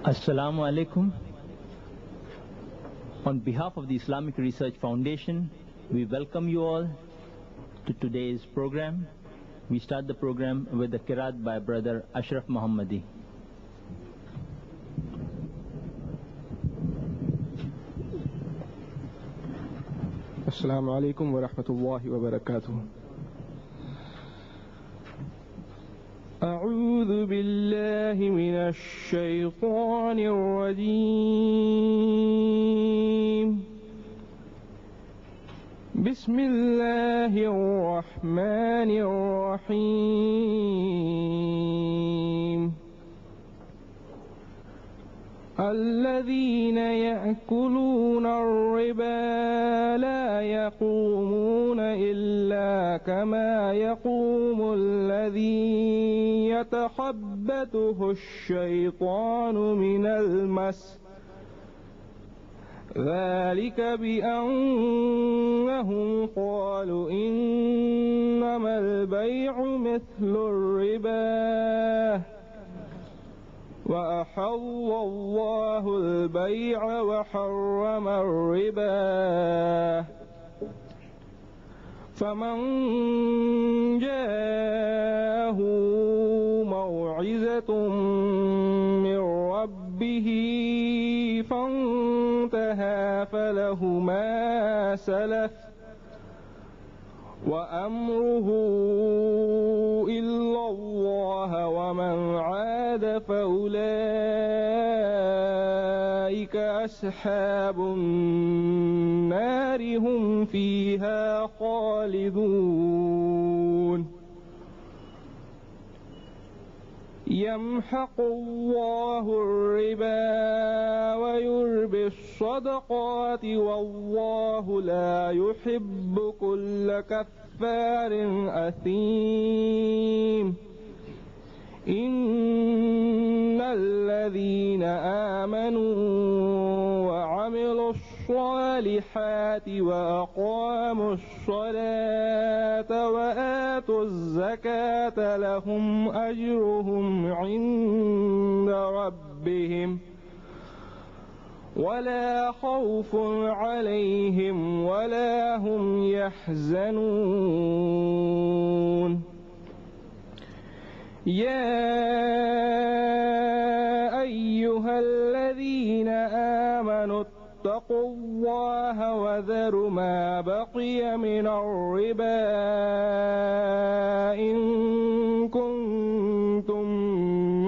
Assalamu alaikum. On behalf of the Islamic Research Foundation, we welcome you all to today's program. We start the program with the Qiraat by Brother Ashraf Muhammadi. Assalamu alaikum wa rahmatullahi wa barakatuh. أعوذ بالله من الشيطان الرجيم. بسم الله الرحمن الرحيم. الذين يأكلون الربا لا يقومون إلا كما يقوم الذي يتخبطه الشيطان من المس، ذلك بأنهم قالوا إنما البيع مثل الربا وأحل الله البيع وحرم الربا، فمن جاءه موعظة من ربه فانتهى فله ما سلف وأمره إلا الله، ومن عاد فأولئك أصحاب النار هم فيها خالدون. يمحق الله الربا ويربي الصدقات والله لا يحب كل كفار أثيم. إن الذين آمنوا وعملوا الصالحات وأقاموا الصلاة وآتوا الزكاة لهم أجرهم عند ربهم ولا خوف عليهم ولا هم يحزنون. يا أيها الذين آمنوا اتقوا الله وذروا ما بقي من الربا إن كنتم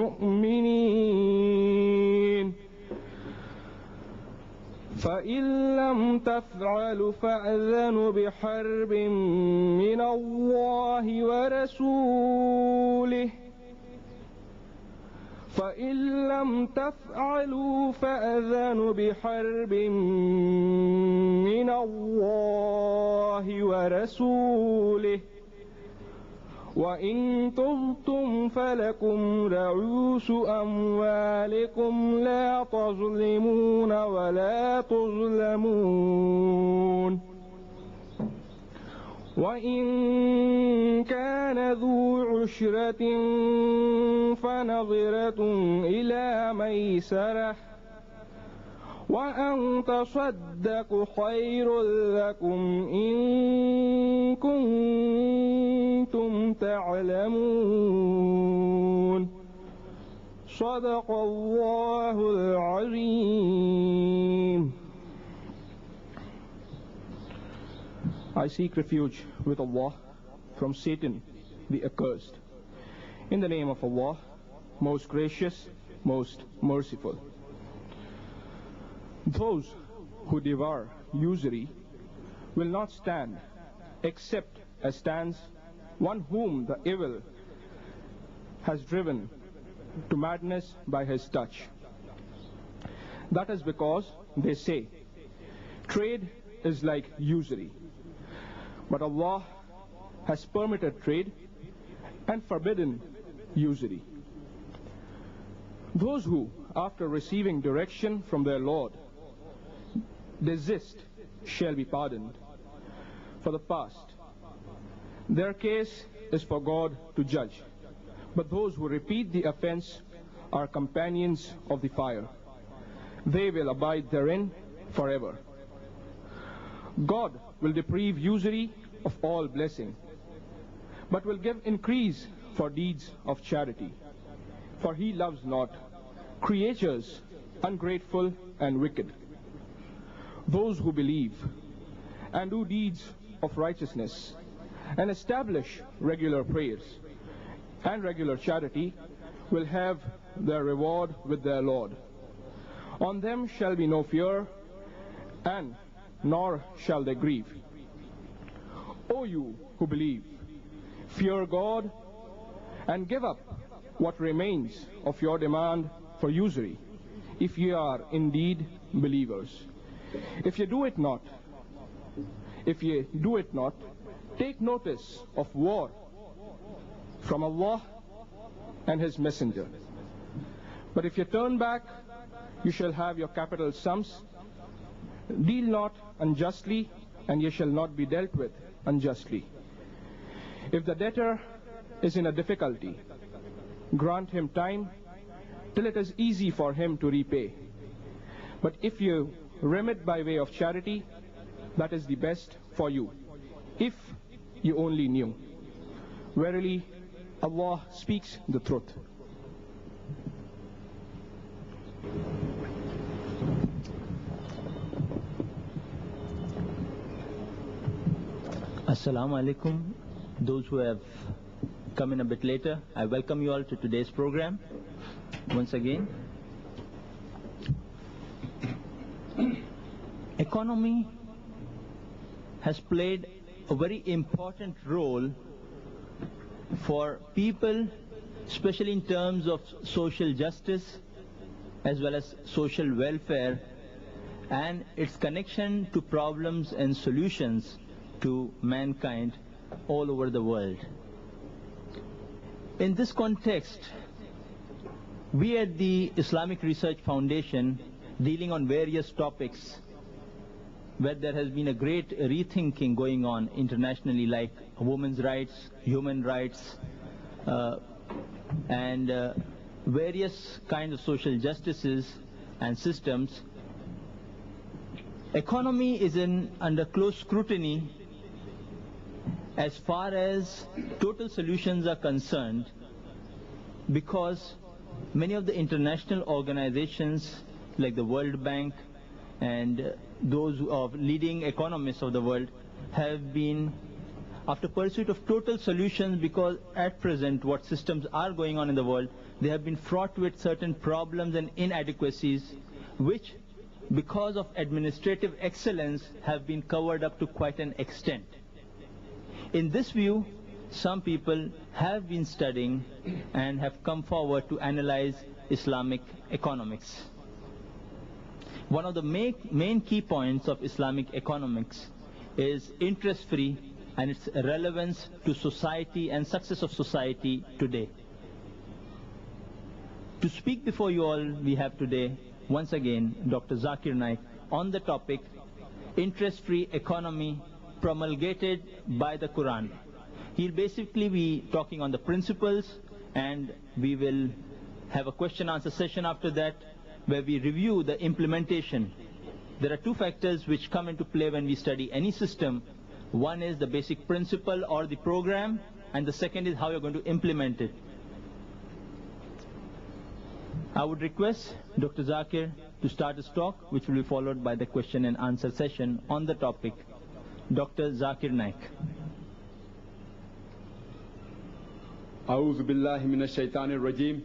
مؤمنين، فإن لم تفعلوا فأذنوا بحرب من الله ورسوله، فإن لم تفعلوا فأذنوا بحرب من الله ورسوله، وإن تبتم فلكم رؤوس أموالكم لا تظلمون ولا تظلمون. وإن كان ذو عسرة فنظرة إلى ميسرة وأن تصدقوا خير لكم إن كنتم تعلمون. صدق الله العظيم. I seek refuge with Allah from Satan the accursed. In the name of Allah, most gracious, most merciful. Those who devour usury will not stand except as stands one whom the evil has driven to madness by his touch. That is because they say, trade is like usury. But Allah has permitted trade and forbidden usury. Those who, after receiving direction from their Lord, desist shall be pardoned for the past. Their case is for God to judge. But those who repeat the offense are companions of the fire. They will abide therein forever. God will deprive usury of all blessing, but will give increase for deeds of charity. For he loves not creatures ungrateful and wicked. Those who believe and do deeds of righteousness and establish regular prayers and regular charity will have their reward with their Lord. On them shall be no fear, and nor shall they grieve. O you who believe, fear God and give up what remains of your demand for usury, if ye are indeed believers. If ye do it not, take notice of war from Allah and His Messenger. But if ye turn back, you shall have your capital sums. Deal not unjustly, and ye shall not be dealt with unjustly. If the debtor is in a difficulty, grant him time till it is easy for him to repay. But if you remit by way of charity, that is the best for you, if you only knew. Verily, Allah speaks the truth. Assalamu alaikum. Those who have come in a bit later, I welcome you all to today's program once again. Economy has played a very important role for people, especially in terms of social justice as well as social welfare and its connection to problems and solutions to mankind all over the world. In this context, we at the Islamic Research Foundation, dealing on various topics where there has been a great rethinking going on internationally, like women's rights, human rights, and various kinds of social justices and systems. Economy is under close scrutiny as far as total solutions are concerned, because many of the international organizations like the World Bank and those of leading economists of the world have been after pursuit of total solutions, because at present what systems are going on in the world, they have been fraught with certain problems and inadequacies which, because of administrative excellence, have been covered up to quite an extent. In this view, some people have been studying and have come forward to analyze Islamic economics. One of the main key points of Islamic economics is interest-free and its relevance to society and success of society today. To speak before you all, we have today, once again, Dr. Zakir Naik on the topic, interest-free economy promulgated by the Quran. He'll basically be talking on the principles, and we will have a question-answer session after that, where we review the implementation. There are two factors which come into play when we study any system. One is the basic principle or the program, and the second is how you're going to implement it. I would request Dr. Zakir to start his talk, which will be followed by the question and answer session on the topic. Dr. Zakir Naik. أعوذ بالله من الشيطان الرجيم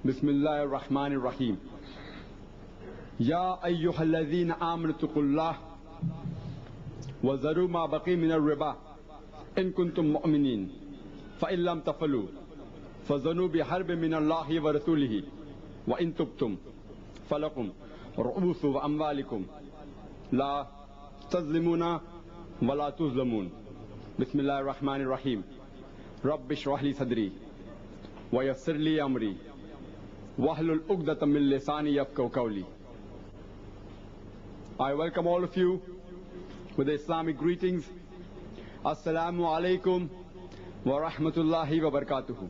بسم الله الرحمن الرحيم يا أيها الذين آمنوا اتقوا الله وذروا ما بقي من الربا إن كنتم مؤمنين فإن لم تفعلوا فذنوا بحرب من الله ورسوله وإن تبتم فلكم رؤوس أموالكم لا تظلمون ولا تظلمون بسم الله الرحمن الرحيم رب اشرح لي صدري ويسر لي أمري واحلل عقدة من لساني يفقهوا قولي. I welcome all of you with the Islamic greetings. Assalamu alaikum wa rahmatullahi wa barakatuhu.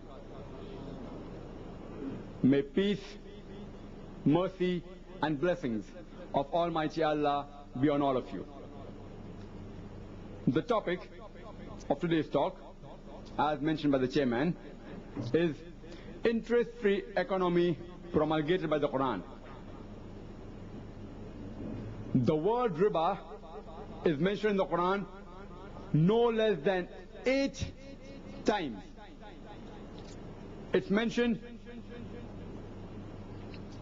May peace, mercy and blessings of Almighty Allah be on all of you. The topic of today's talk, as mentioned by the chairman, is interest-free economy promulgated by the Quran. The word riba is mentioned in the Quran no less than 8 times. It's mentioned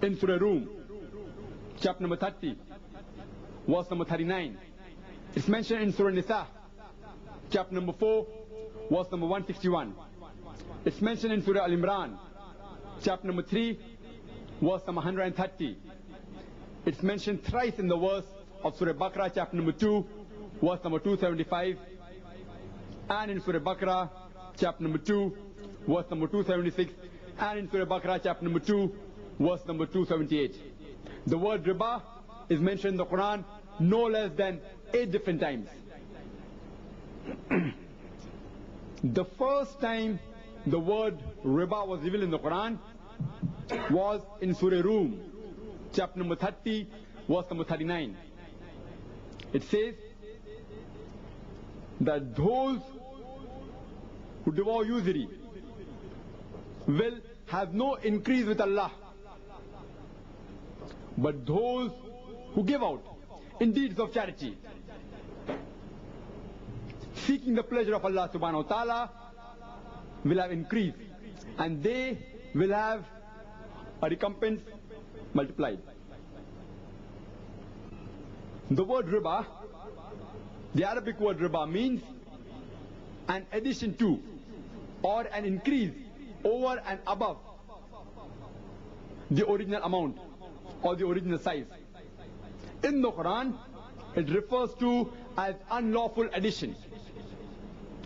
in Surah Rum, chapter number 30, verse number 39. It's mentioned in Surah Nisa, chapter number 4, verse number 161. It's mentioned in Surah Al-Imran, chapter number 3, verse number 130. It's mentioned thrice in the verse of Surah Baqarah, chapter number 2, verse number 275. And in Surah Baqarah, chapter number 2, verse number 276. And in Surah Baqarah, chapter number 2, verse number 278. The word riba is mentioned in the Quran no less than 8 different times. The first time the word riba was revealed in the Quran was in Surah Rum, chapter number 30, verse number 39. It says that those who devour usury will have no increase with Allah, but those who give out in deeds of charity, seeking the pleasure of Allah subhanahu wa ta'ala, will have increase, and they will have a recompense multiplied. The word riba, the Arabic word riba, means an addition to or an increase over and above the original amount or the original size. In the Quran, it refers to as unlawful addition,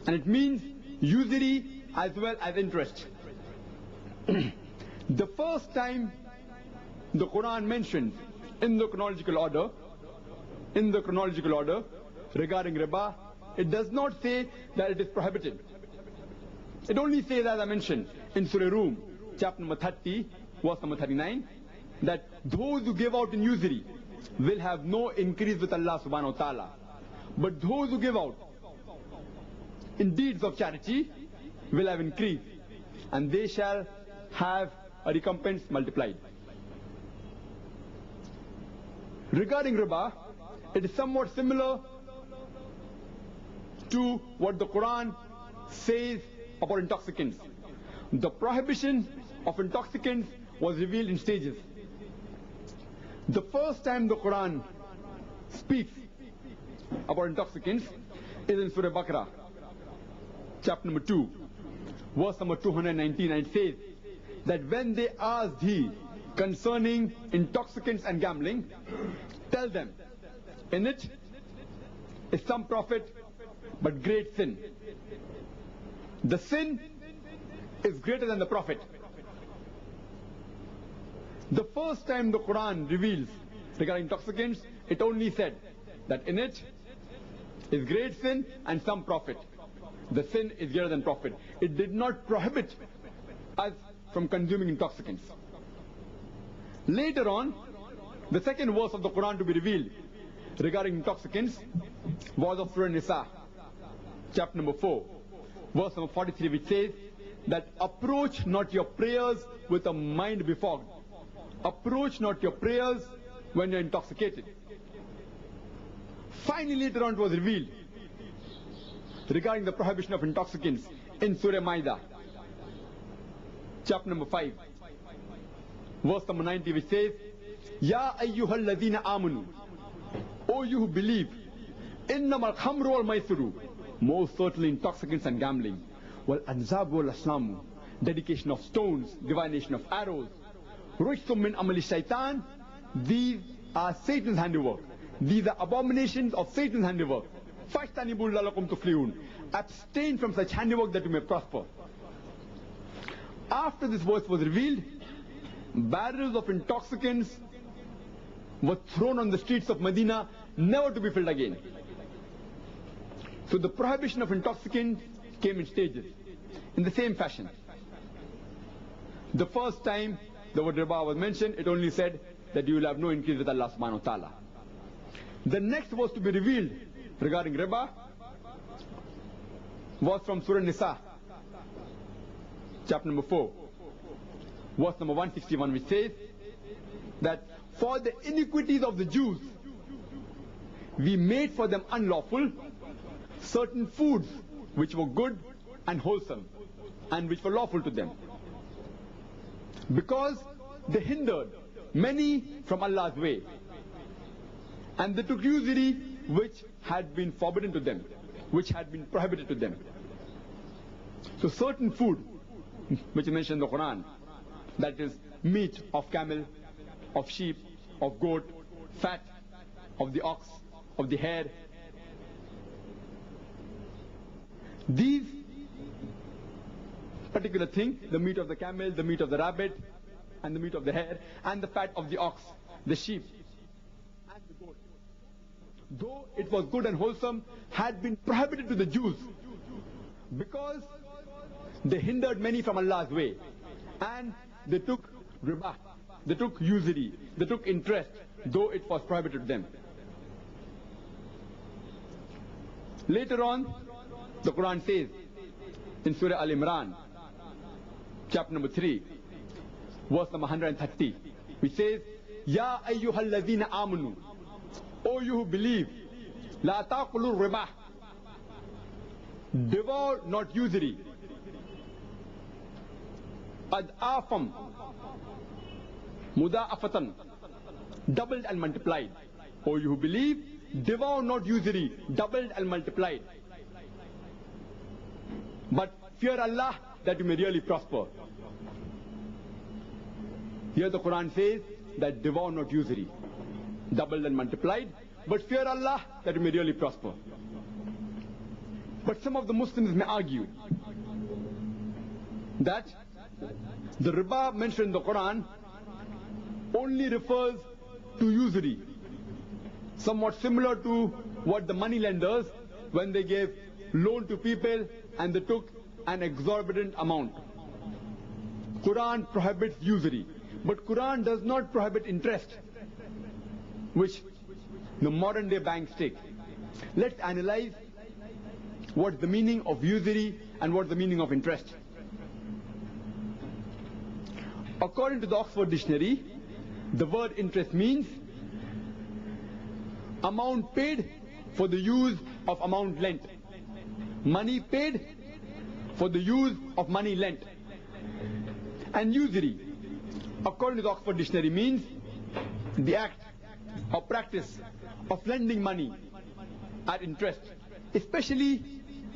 and it means usury as well as interest. The first time the Quran mentions in the chronological order regarding riba, it does not say that it is prohibited. It only says, as I mentioned, in Surah Rum, chapter number 30, verse number 39, that those who give out in usury will have no increase with Allah subhanahu wa ta'ala, but those who give out in deeds of charity will have increase, and they shall have a recompense multiplied. Regarding riba, it is somewhat similar to what the Quran says about intoxicants. The prohibition of intoxicants was revealed in stages. The first time the Quran speaks about intoxicants is in Surah Baqarah, chapter number 2, verse number 219, and it says that when they ask thee concerning intoxicants and gambling, tell them, in it is some profit but great sin. The sin is greater than the profit. The first time the Quran reveals regarding intoxicants, it only said that in it is great sin and some profit. The sin is greater than profit. It did not prohibit us from consuming intoxicants. Later on, the second verse of the Quran to be revealed regarding intoxicants was of Surah Nisa, chapter number 4, verse number 43, which says that approach not your prayers with a mind befogged. Approach not your prayers when you're intoxicated. Finally, later on it was revealed regarding the prohibition of intoxicants in Surah Maida, chapter number 5, verse number 90, which says, Ya ayyuhal ladhina amanu, O you who believe, innamal khamru wal maisiru, most certainly intoxicants and gambling, wal anzab wal aslamu, dedication of stones, divination of arrows, rujtum min amali shaitan, these are Satan's handiwork. These are abominations of Satan's handiwork. Fashtanibul lalakum tuflihun. Abstain from such handiwork that you may prosper. After this verse was revealed, barrels of intoxicants were thrown on the streets of Medina, never to be filled again. So the prohibition of intoxicants came in stages. In the same fashion, the first time the word riba was mentioned, it only said that you will have no increase with Allah subhanahu wa ta'ala. The next was to be revealed regarding riba was from Surah Nisa, chapter number 4, verse number 161, which says that for the iniquities of the Jews, we made for them unlawful certain foods which were good and wholesome and which were lawful to them, because they hindered many from Allah's way, and they took usury which had been forbidden to them, which had been prohibited to them. So certain food which is mentioned in the Quran, that is meat of camel, of sheep, of goat, fat of the ox, of the hare, these particular things, the meat of the camel, the meat of the rabbit, and the meat of the hare, and the fat of the ox, the sheep, and the goat, though it was good and wholesome, had been prohibited to the Jews, because they hindered many from Allah's way, and they took riba, they took usury, they took interest, though it was prohibited to them. Later on, the Quran says in Surah Al-Imran, chapter number 3, verse number 130, which says, Ya ayyuhal ladhina amanu, O you who believe, la taqulu riba, devour not usury, ad'afam, muda'afatan, doubled and multiplied. O you who believe, devour not usury, doubled and multiplied, but fear Allah that you may really prosper. Here the Quran says that devour not usury, doubled and multiplied, but fear Allah that you may really prosper. But some of the Muslims may argue that the riba mentioned in the Quran only refers to usury, somewhat similar to what the money lenders, when they gave loan to people and they took an exorbitant amount. Quran prohibits usury, but Quran does not prohibit interest, which the modern day banks take. Let's analyze what's the meaning of usury and what's the meaning of interest. According to the Oxford Dictionary, the word interest means amount paid for the use of amount lent, money paid for the use of money lent. And usury, according to the Oxford Dictionary, means the act or practice of lending money at interest, especially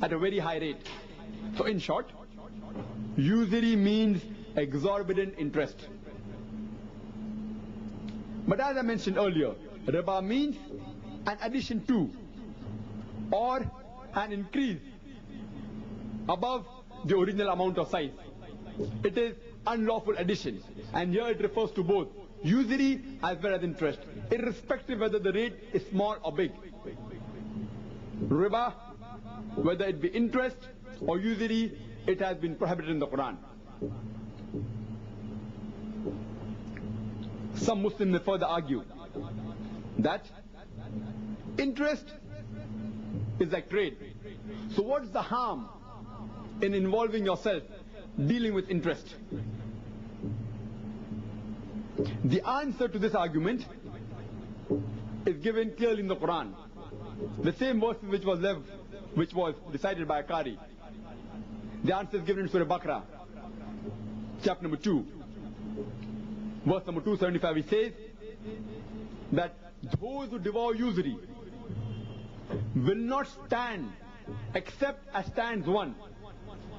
at a very high rate. So in short, usury means exorbitant interest. But as I mentioned earlier, riba means an addition to or an increase above the original amount of size. It is unlawful addition, and here it refers to both usury as well as interest, irrespective whether the rate is small or big. Riba, whether it be interest or usury, it has been prohibited in the Quran. Some Muslims may further argue that interest is like trade. So what's the harm in involving yourself dealing with interest? The answer to this argument is given clearly in the Quran. The same verse which was recited by a Qari. The answer is given in Surah Baqarah, chapter number 2, verse number 275, which says that those who devour usury will not stand except as stands one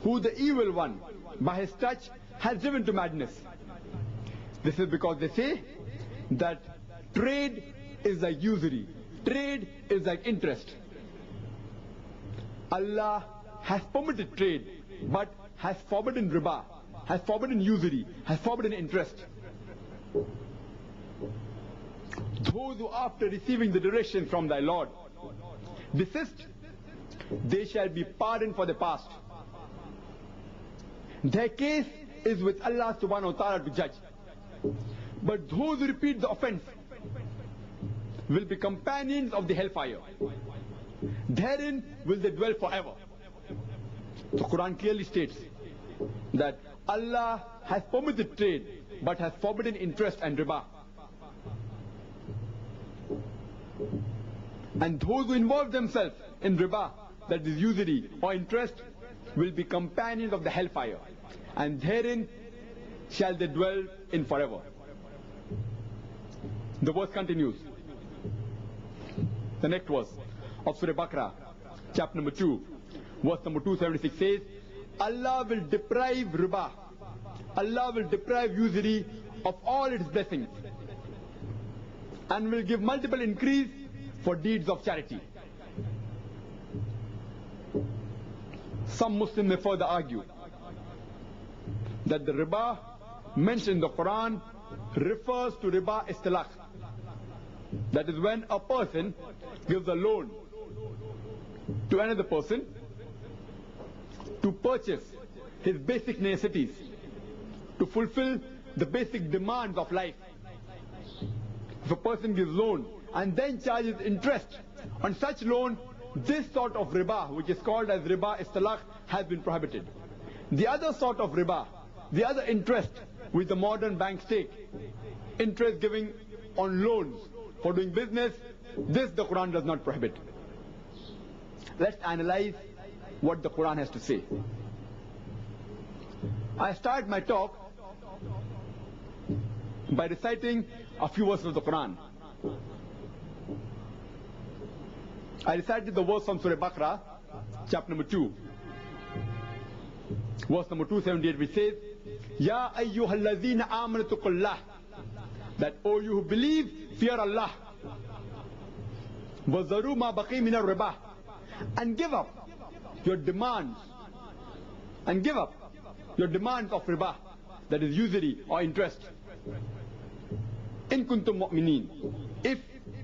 who the evil one by his touch has driven to madness. This is because they say that trade is like usury, trade is like interest. Allah has permitted trade, but has forbidden riba, has forbidden usury, has forbidden interest. Those who after receiving the direction from thy Lord desist, they shall be pardoned for the past. Their case is with Allah subhanahu wa ta'ala to judge. But those who repeat the offense will be companions of the hellfire. Therein will they dwell forever. The Quran clearly states that Allah has permitted trade but has forbidden interest and riba. And those who involve themselves in riba, that is usury or interest, will be companions of the hellfire, and therein shall they dwell in forever. The verse continues. The next verse of Surah Baqarah, chapter number 2, verse number 276 says, Allah will deprive riba, Allah will deprive usury of all its blessings, and will give multiple increase for deeds of charity. Some Muslims may further argue that the riba mentioned in the Quran refers to riba istilaq. That is when a person gives a loan to another person to purchase his basic necessities, to fulfill the basic demands of life. If a person gives loan and then charges interest on such loan, this sort of riba, which is called as riba istilaq, has been prohibited. The other sort of riba, the other interest which the modern banks take, interest giving on loans for doing business, this the Quran does not prohibit. Let's analyze what the Quran has to say. I start my talk by reciting a few verses of the Quran. I recited the verse from Surah Baqarah, chapter number 2, verse number 278, which says, Ya ayyuhalladhina amanu tuqullah, that O you who believe, fear Allah. Wazaru ma baqi min ar-riba, and give up your demands, and give up your demands of riba, that is usury or interest. In kuntum mu'minin, if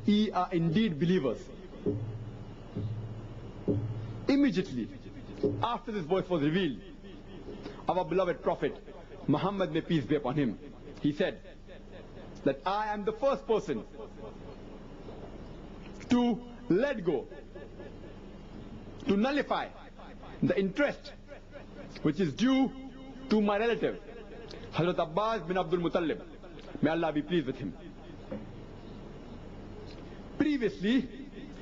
ye are indeed believers. Immediately after this verse was revealed, our beloved Prophet Muhammad, may peace be upon him, he said that I am the first person to let go, to nullify the interest which is due to my relative Hazrat Abbas bin Abdul Muttalib, may Allah be pleased with him. Previously,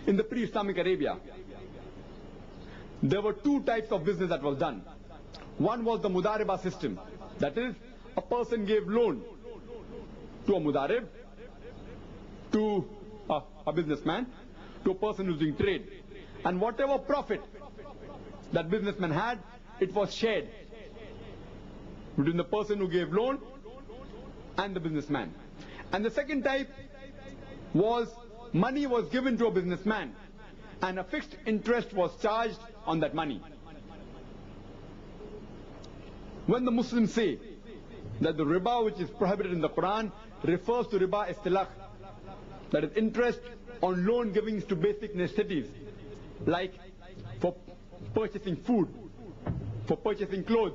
in the pre-Islamic Arabia, there were two types of business that was done. One was the Mudariba system, that is, a person gave loan to a Mudarib, to a businessman, to a person who's doing trade, and whatever profit that businessman had, it was shared between the person who gave loan and the businessman. And the second type was money was given to a businessman and a fixed interest was charged on that money. When the Muslims say that the riba which is prohibited in the Quran refers to riba istilaq, that is interest on loan givings to basic necessities, like for purchasing food, for purchasing clothes,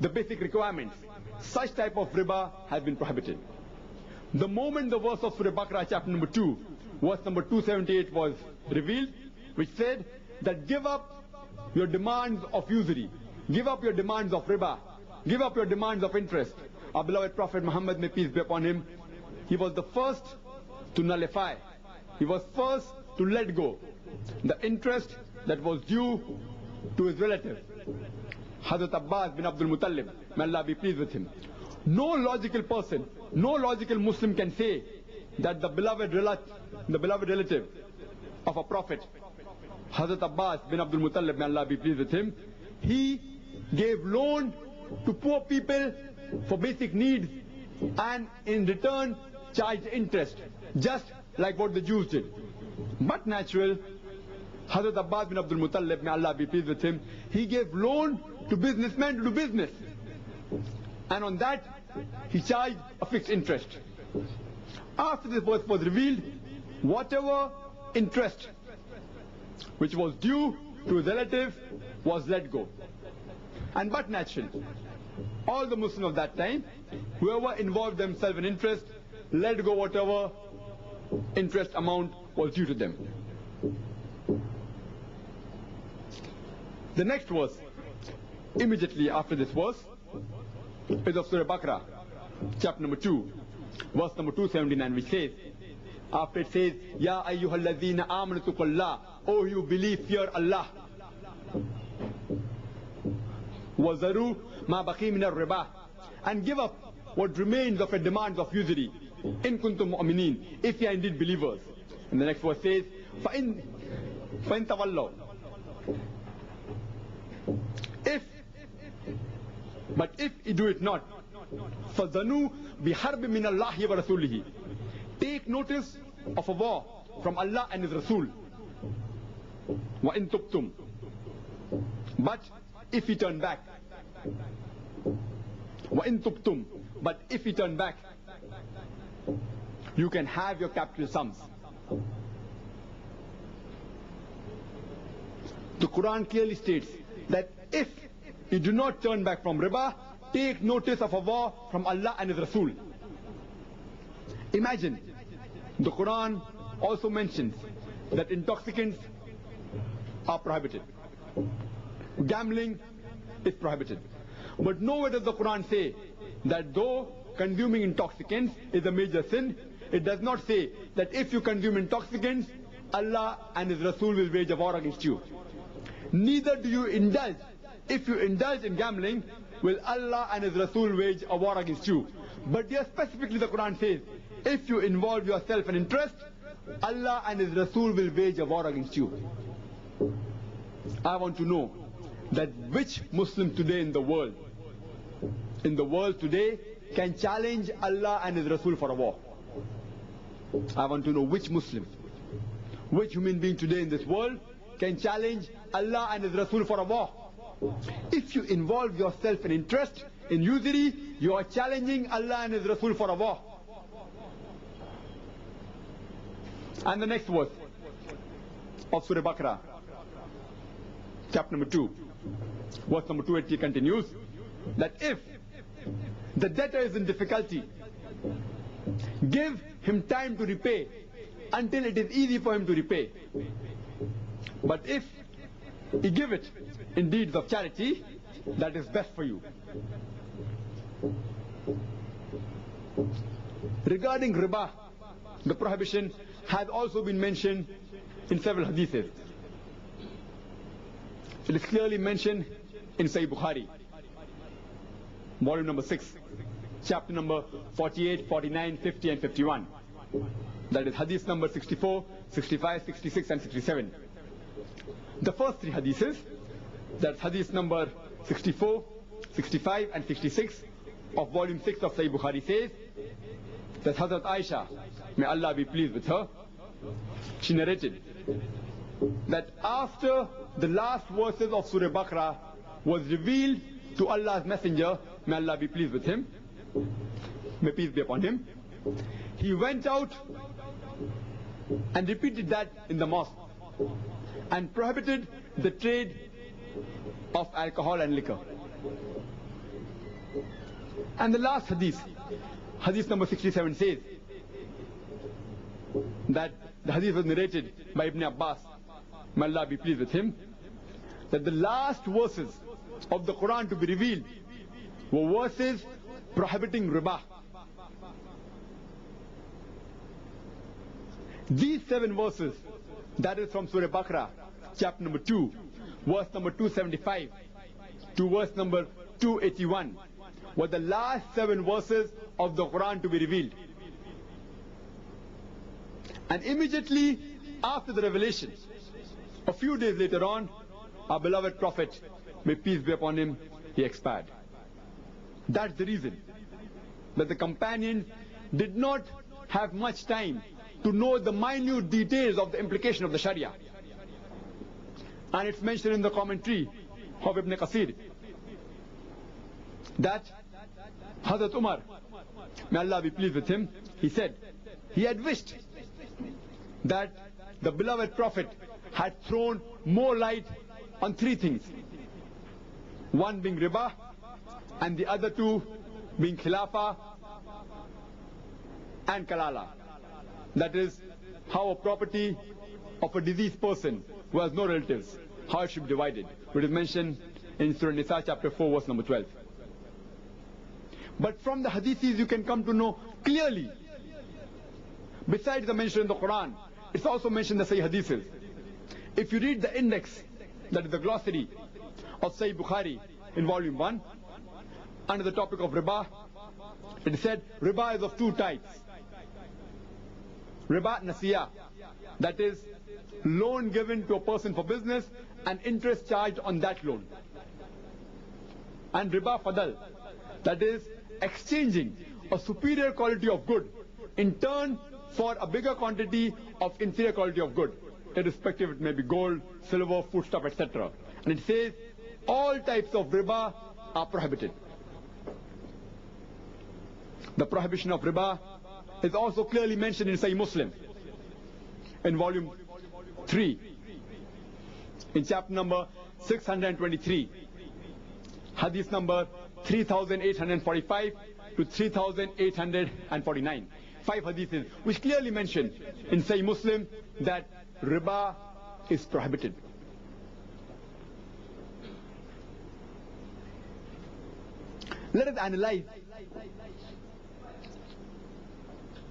the basic requirements, such type of riba has been prohibited. The moment the verse of Surah Baqarah chapter number 2, verse number 278 was revealed, which said that give up your demands of usury, give up your demands of riba, give up your demands of interest. Our beloved Prophet Muhammad, may peace be upon him, he was the first to nullify, he was first to let go the interest that was due to his relative Hazrat Abbas bin Abdul Muttalib, may Allah be pleased with him. No logical person, no logical Muslim can say that the beloved relative of a prophet, Hazrat Abbas bin Abdul Muttalib, may Allah be pleased with him, he gave loan to poor people for basic needs and in return charged interest, just like what the Jews did. But natural, Hazrat Abbas bin Abdul Muttalib, may Allah be pleased with him, he gave loan to businessmen to do business, and on that he charged a fixed interest. After this verse was revealed, whatever interest which was due to his relative was let go. And but natural, all the Muslims of that time, whoever involved themselves in interest, let go whatever interest amount was due to them. The next verse, immediately after this verse, is of Surah Baqarah, chapter number 2, verse number 279, which says, after it says, Ya ayyuhalladhina amanu tuqullah, oh you believe, fear Allah. Wazaru ma baqi min ar-riba, and give up what remains of a demand of usury. In kuntum mu'minin, if you are indeed believers. And the next verse says, fa'in tawallaw. But if you do it not, فَذَنُوا بِحَرْبٍ مِّنَ اللَّهِ وَرَسُولِهِ, take notice of a war from Allah and His Rasul. وَإِن تُبْتُمْ, but if you turn back. وَإِن تُبْتُمْ, but if you turn back, you can have your capital sums. The Quran clearly states that if you do not turn back from riba, take notice of a war from Allah and His Rasul. Imagine, the Quran also mentions that intoxicants are prohibited. Gambling is prohibited. But nowhere does the Quran say that though consuming intoxicants is a major sin, it does not say that if you consume intoxicants, Allah and His Rasul will wage a war against you. Neither do you indulge. If you indulge in gambling, will Allah and His Rasul wage a war against you. But here specifically the Quran says, if you involve yourself in interest, Allah and His Rasul will wage a war against you. I want to know that which Muslim today in the world today, can challenge Allah and His Rasul for a war. I want to know which Muslim, which human being today in this world can challenge Allah and His Rasul for a war. If you involve yourself in interest, in usury, you are challenging Allah and His Rasul for a war. And the next verse of Surah Baqarah, chapter number 2, verse number 280 continues, that if the debtor is in difficulty, give him time to repay until it is easy for him to repay. But if you give it in deeds of charity, that is best for you. Regarding riba, the prohibition has also been mentioned in several hadiths. It is clearly mentioned in Sahih Bukhari, volume number 6, chapter number 48, 49, 50 and 51. That is hadith number 64, 65, 66 and 67. The first three hadiths, that's hadith number 64, 65 and 66 of volume 6 of Sahih Bukhari, says that Hazrat Aisha, may Allah be pleased with her, she narrated that after the last verses of Surah Baqarah was revealed to Allah's Messenger, may Allah be pleased with him, may peace be upon him, he went out and repeated that in the mosque and prohibited the trade of alcohol and liquor. And the last hadith, hadith number 67, says that the hadith was narrated by Ibn Abbas, may Allah be pleased with him, that the last verses of the Quran to be revealed were verses prohibiting riba. These 7 verses, that is from Surah Baqarah, chapter number 2, verse number 275 to verse number 281, were the last 7 verses of the Quran to be revealed. And immediately after the revelation, a few days later on, our beloved Prophet, may peace be upon him, he expired. That's the reason that the companions did not have much time to know the minute details of the implication of the Sharia. And it's mentioned in the commentary of Ibn Qasir that Hazrat Umar, may Allah be pleased with him, he said he had wished that the beloved Prophet had thrown more light on 3 things. One being riba, and the other two being Khilafah and Kalala. That is how a property of a deceased person who has no relatives, how it should be divided, which is mentioned in Surah Nisa chapter 4 verse number 12. But from the hadiths you can come to know clearly, besides the mention in the Quran, it's also mentioned in the Sahih hadiths. If you read the index, that is the glossary of Sahih Bukhari in volume 1, under the topic of riba, it is said riba is of two types. Riba nasiya, that is loan given to a person for business and interest charged on that loan. And riba fadal, that is exchanging a superior quality of good in turn for a bigger quantity of inferior quality of good, irrespective it may be gold, silver, foodstuff, etc. And it says all types of riba are prohibited. The prohibition of riba is also clearly mentioned in Sahih Muslim in volume 3, in chapter number 623, hadith number 3845 to 3849. 5 hadiths which clearly mention in Sahih Muslim that riba is prohibited. Let us analyze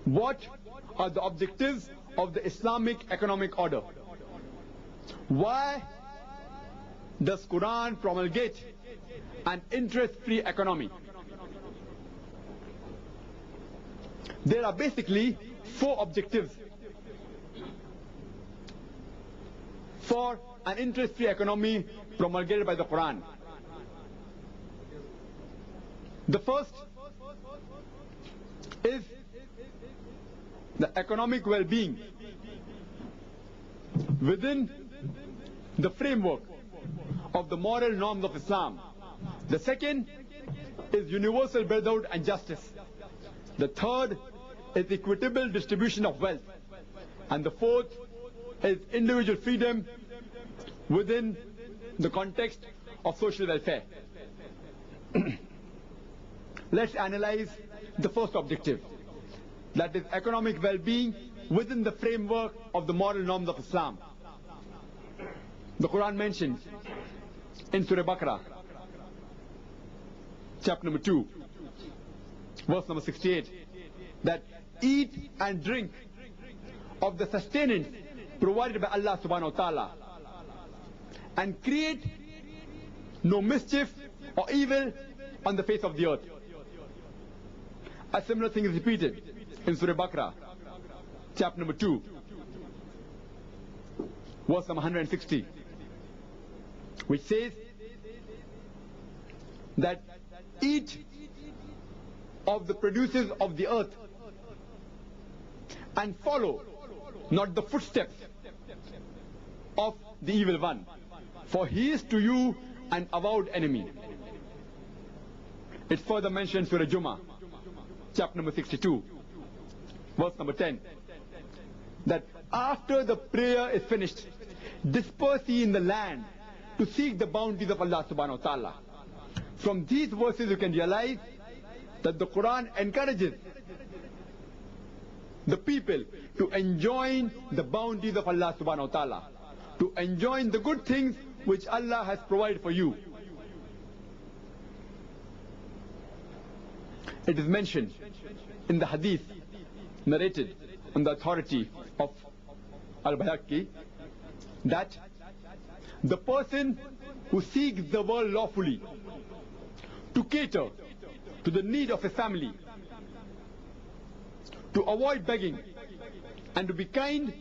what are the objectives of the Islamic economic order. Why does Quran promulgate an interest-free economy? There are basically 4 objectives for an interest-free economy promulgated by the Quran. The first is the economic well-being within the framework of the moral norms of Islam. The second is universal brotherhood and justice. The third is equitable distribution of wealth. And the fourth is individual freedom within the context of social welfare. Let's analyze the first objective, that is economic well-being within the framework of the moral norms of Islam. The Quran mentions in Surah Baqarah, chapter number 2, verse number 68, that eat and drink of the sustenance provided by Allah subhanahu wa ta'ala and create no mischief or evil on the face of the earth. A similar thing is repeated in Surah Baqarah, chapter number 2, verse number 160, which says that eat of the produces of the earth and follow not the footsteps of the evil one, for he is to you an avowed enemy. It further mentions Surah Jummah, chapter number 62, verse number 10, that after the prayer is finished, disperse ye in the land to seek the bounties of Allah subhanahu wa ta'ala. From these verses you can realize that the Quran encourages the people to enjoy the bounties of Allah subhanahu wa ta'ala, to enjoy the good things which Allah has provided for you. It is mentioned in the hadith narrated on the authority of Al-Bayhaqi that the person who seeks the world lawfully to cater to the need of his family, to avoid begging and to be kind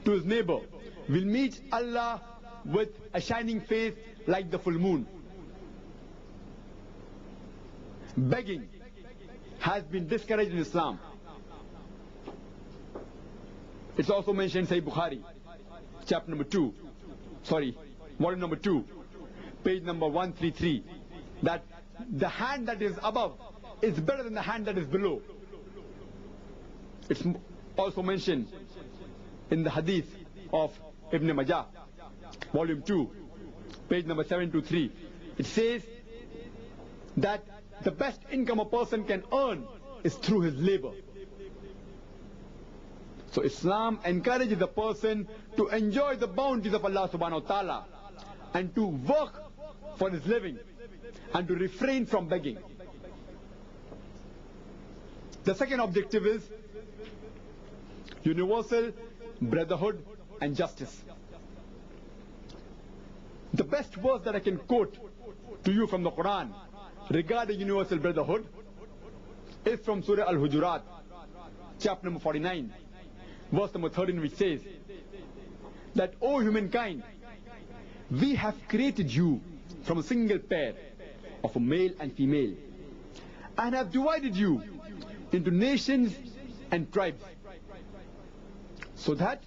to his neighbor, will meet Allah with a shining face like the full moon. Begging has been discouraged in Islam. It's also mentioned in Sahih Bukhari, chapter number 2, volume number 2, page number 133, that the hand that is above is better than the hand that is below. It's also mentioned in the hadith of Ibn Majah, volume 2, page number 723. It says that the best income a person can earn is through his labor. So Islam encourages a person to enjoy the bounties of Allah subhanahu wa ta'ala and to work for his living and to refrain from begging. The second objective is universal brotherhood and justice. The best verse that I can quote to you from the Quran regarding universal brotherhood is from Surah Al-Hujurat, chapter number 49, verse number 13, which says that, O humankind, we have created you from a single pair of a male and female and have divided you into nations and tribes so that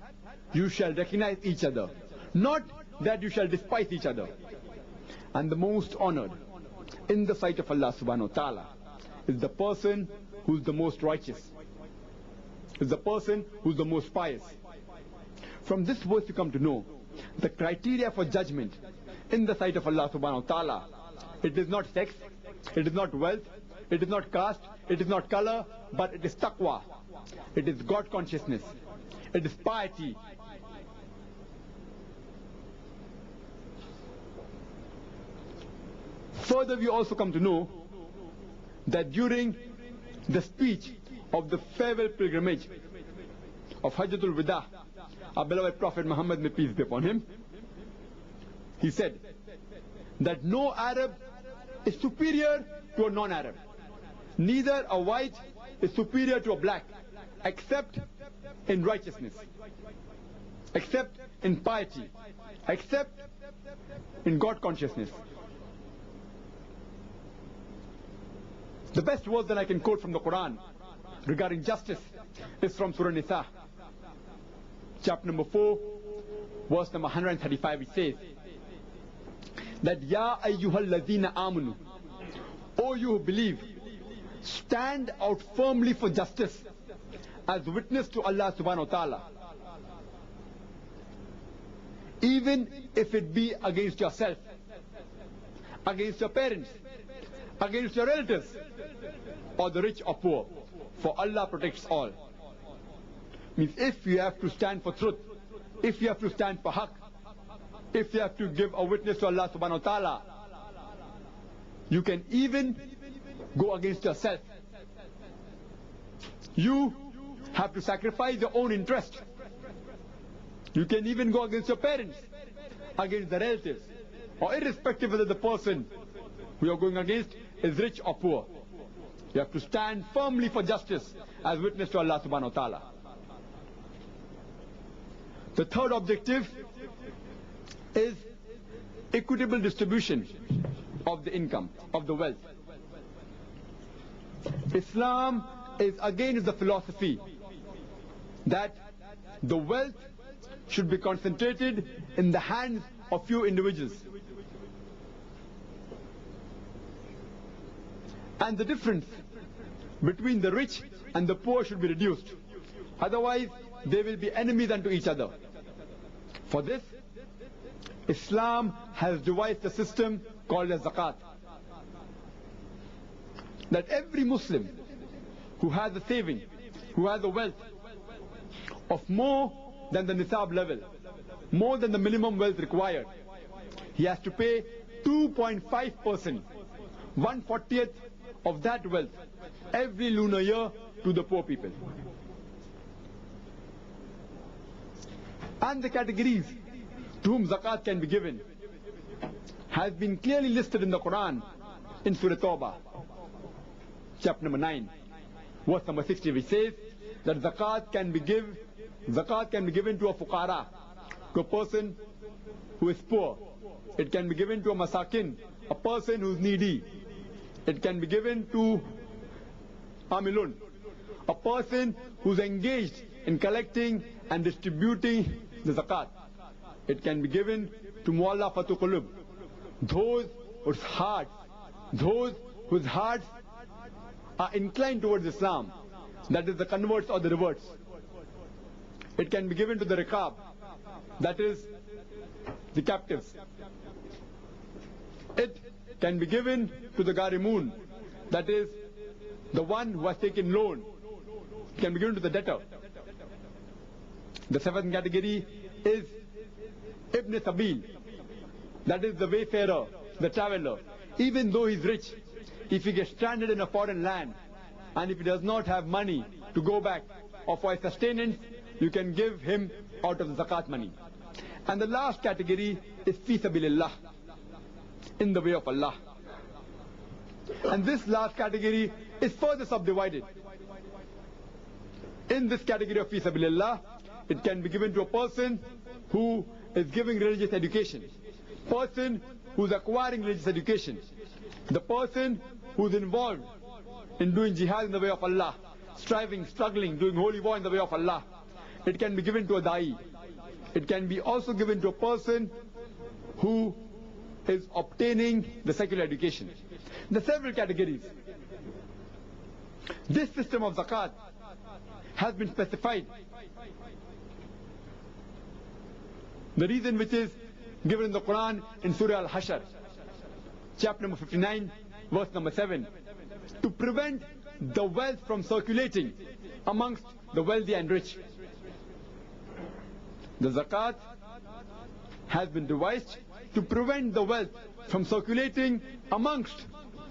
you shall recognize each other, not that you shall despise each other. And the most honored in the sight of Allah subhanahu wa ta'ala is the person who is the most righteous, is the person who is the most pious. From this verse you come to know the criteria for judgment in the sight of Allah subhanahu wa ta'ala. It is not sex, it is not wealth, it is not caste, it is not color, but it is taqwa, it is God consciousness, it is piety. Further, we also come to know that during the speech of the farewell pilgrimage of Hajjatul Wida, our beloved Prophet Muhammad, may peace be upon him, he said that no Arab is superior to a non-Arab. Neither a white is superior to a black, except in righteousness, except in piety, except in God consciousness. The best verse that I can quote from the Quran regarding justice is from Surah Nisa, chapter number 4, verse number 135, which says that, Ya ayyuhal ladhina amanu, O you who believe, stand out firmly for justice as witness to Allah subhanahu wa ta'ala, even if it be against yourself, against your parents, against your relatives, or the rich or poor, for Allah protects all. Means if you have to stand for truth, if you have to stand for haqq, if you have to give a witness to Allah subhanahu wa ta'ala, you can even go against yourself. You have to sacrifice your own interest. You can even go against your parents, against the relatives, or irrespective whether the person who you are going against is rich or poor. You have to stand firmly for justice as witness to Allah subhanahu wa ta'ala. The third objective is equitable distribution of the income, of the wealth. Islam is against the philosophy that the wealth should be concentrated in the hands of few individuals, and the difference between the rich and the poor should be reduced. Otherwise, they will be enemies unto each other. For this, Islam has devised a system called as zakat. That every Muslim who has a saving, who has a wealth of more than the nisab level, more than the minimum wealth required, he has to pay 2.5%, 1/40th of that wealth every lunar year to the poor people. And the categories to whom zakat can be given has been clearly listed in the Quran in Surah Tawbah, chapter number 9, verse number 60, which says that zakat can be given to a fuqara, to a person who is poor. It can be given to a masakin, a person who is needy. It can be given to amilun, a person who is engaged in collecting and distributing the zakat. It can be given to mu'allafatu qulub, those whose hearts are inclined towards Islam, that is the converts or the reverts. It can be given to the riqab, that is the captives. It can be given to the Garimun, that is, the one who has taken loan, can be given to the debtor. The seventh category is Ibn Sabil, that is the wayfarer, the traveler. Even though he is rich, if he gets stranded in a foreign land, and if he does not have money to go back or for his sustenance, you can give him out of the zakat money. And the last category is fi sabilillah, in the way of Allah. And this last category is further subdivided. In this category of fi sabilillah, it can be given to a person who is giving religious education, person who is acquiring religious education, the person who is involved in doing jihad in the way of Allah, striving, struggling, doing holy war in the way of Allah. It can be given to a da'i. It can be also given to a person who is obtaining the secular education. The several categories. This system of zakat has been specified. The reason which is given in the Quran in Surah Al-Hashr, chapter number 59, verse number 7, to prevent the wealth from circulating amongst the wealthy and rich. The zakat has been devised to prevent the wealth from circulating amongst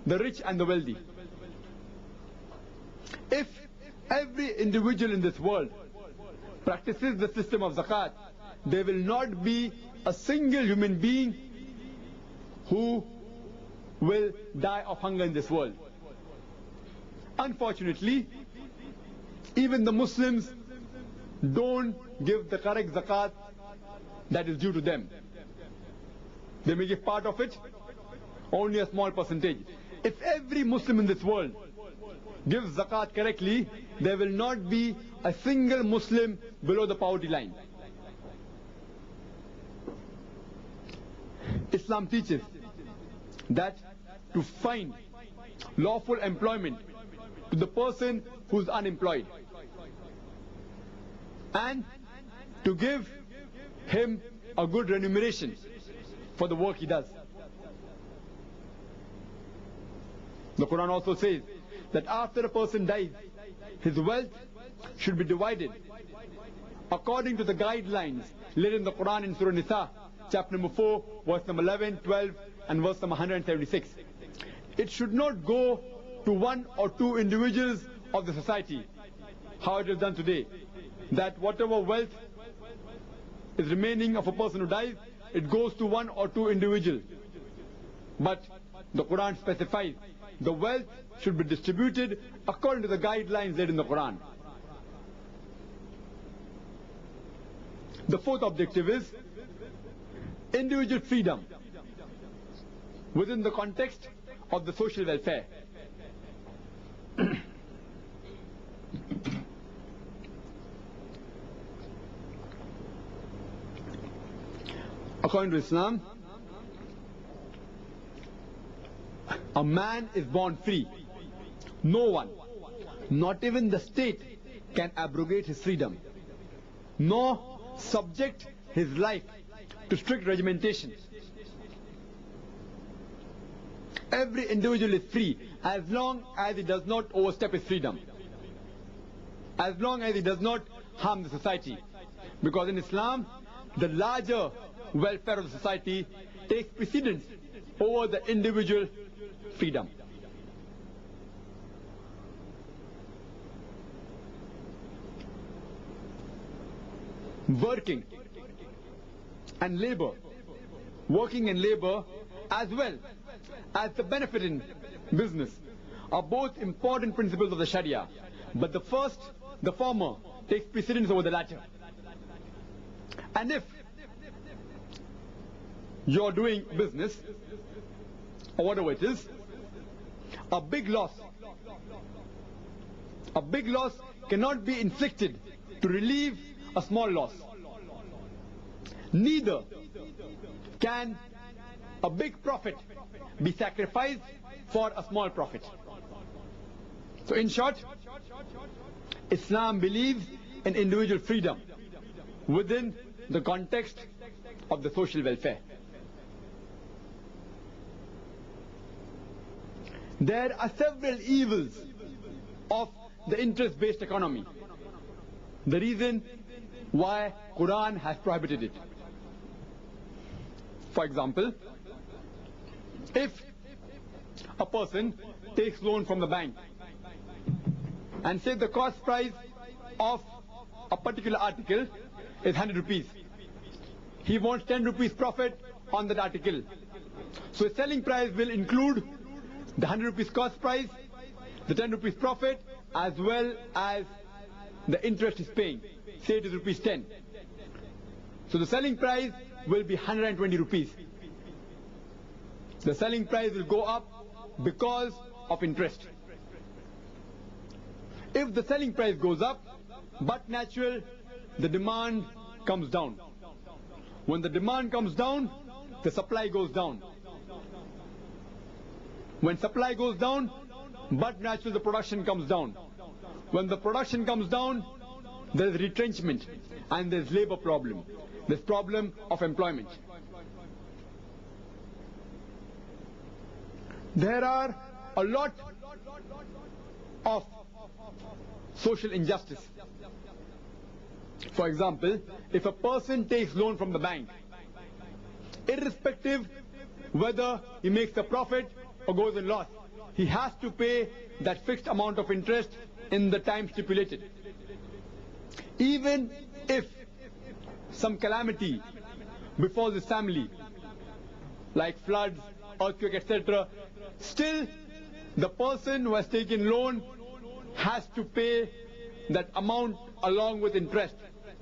the rich and the wealthy. If every individual in this world practices the system of zakat, there will not be a single human being who will die of hunger in this world. Unfortunately, even the Muslims don't give the correct zakat that is due to them. They may give part of it, only a small percentage. If every Muslim in this world gives zakat correctly, there will not be a single Muslim below the poverty line. Islam teaches that to find lawful employment to the person who is unemployed and to give him a good remuneration for the work he does. The Quran also says that after a person dies, his wealth should be divided according to the guidelines laid in the Quran in Surah Nisa, chapter number 4, verse number 11, 12 and verse number 176. It should not go to one or two individuals of the society, how it is done today, that whatever wealth is remaining of a person who dies, it goes to one or two individuals. But the Quran specifies the wealth should be distributed according to the guidelines laid in the Quran. The fourth objective is individual freedom within the context of the social welfare. According to Islam, a man is born free. No one, not even the state, can abrogate his freedom, nor subject his life to strict regimentation. Every individual is free as long as he does not overstep his freedom, as long as he does not harm the society. Because in Islam, the larger welfare of the society takes precedence over the individual freedom. Working and labor, working and labor as well as the benefit in business are both important principles of the Sharia, but the former takes precedence over the latter. And if you're doing business or whatever it is, a big loss cannot be inflicted to relieve a small loss. Neither can a big profit be sacrificed for a small profit. So in short, Islam believes in individual freedom within the context of the social welfare. There are several evils of the interest-based economy. The reason why Quran has prohibited it. For example, if a person takes loan from the bank and say the cost price of a particular article is 100 rupees. He wants 10 rupees profit on that article. So his selling price will include the 100 rupees cost price, the 10 rupees profit, as well as the interest he's paying. Say it is rupees 10. So the selling price will be 120 rupees. The selling price will go up because of interest. If the selling price goes up, but natural, the demand comes down. When the demand comes down, the supply goes down. When supply goes down, but natural, the production comes down. When the production comes down, there is retrenchment and there is labor problem. There's problem of employment. There are a lot of social injustice. For example, if a person takes loan from the bank, irrespective whether he makes a profit or goes in loss, he has to pay that fixed amount of interest in the time stipulated. Even if some calamity befalls his family, like floods, earthquake, etc., still the person who has taken loan has to pay that amount along with interest.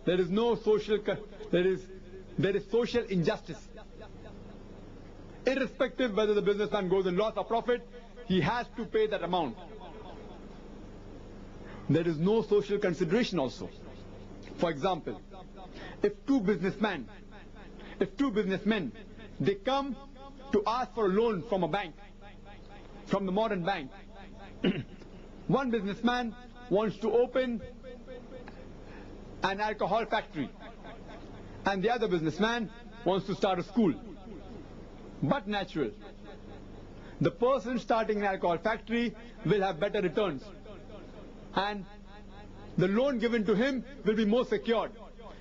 There is no social, there is social injustice. Irrespective whether the businessman goes in loss or profit, he has to pay that amount. There is no social consideration also. For example, if two businessmen, they come to ask for a loan from a bank, from the modern bank. One businessman wants to open an alcohol factory, and the other businessman wants to start a school. But natural, the person starting an alcohol factory will have better returns, and the loan given to him will be more secured,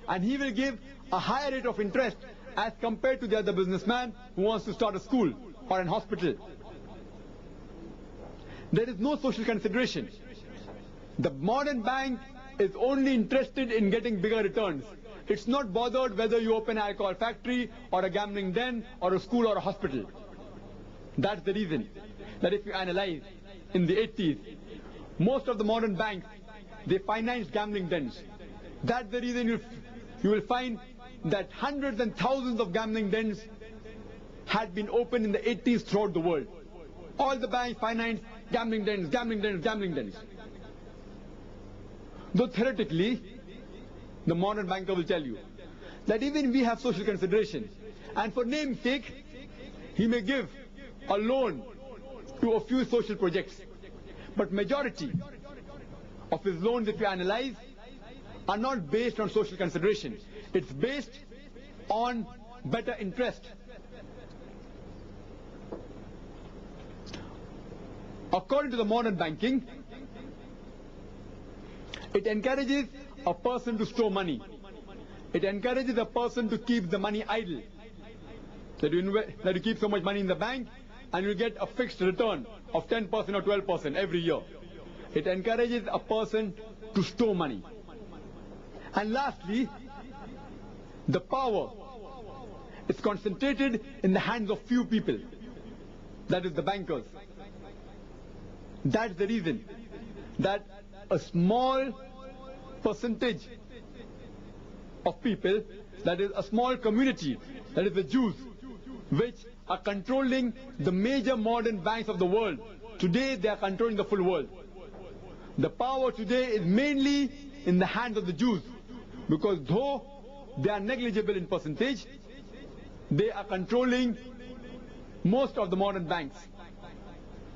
and he will give a higher rate of interest as compared to the other businessman who wants to start a school or an hospital. There is no social consideration. The modern bank is only interested in getting bigger returns. It's not bothered whether you open an alcohol factory or a gambling den or a school or a hospital. That's the reason that if you analyze in the 80s, most of the modern banks, they financed gambling dens. That's the reason you will find that hundreds and thousands of gambling dens had been opened in the 80s throughout the world. All the banks financed gambling dens, gambling dens, gambling dens. Though theoretically, the modern banker will tell you that even we have social consideration, and for name's sake, he may give a loan to a few social projects. But majority of his loans, if you analyze, are not based on social consideration. It's based on better interest. According to the modern banking, it encourages a person to store money. It encourages a person to keep the money idle. That you keep so much money in the bank and you get a fixed return of 10% or 12% every year. It encourages a person to store money. And lastly, the power is concentrated in the hands of few people. That is the bankers. That's the reason that a small percentage of people, that is a small community, that is the Jews, which are controlling the major modern banks of the world. Today they are controlling the full world. The power today is mainly in the hands of the Jews, because though they are negligible in percentage, they are controlling most of the modern banks.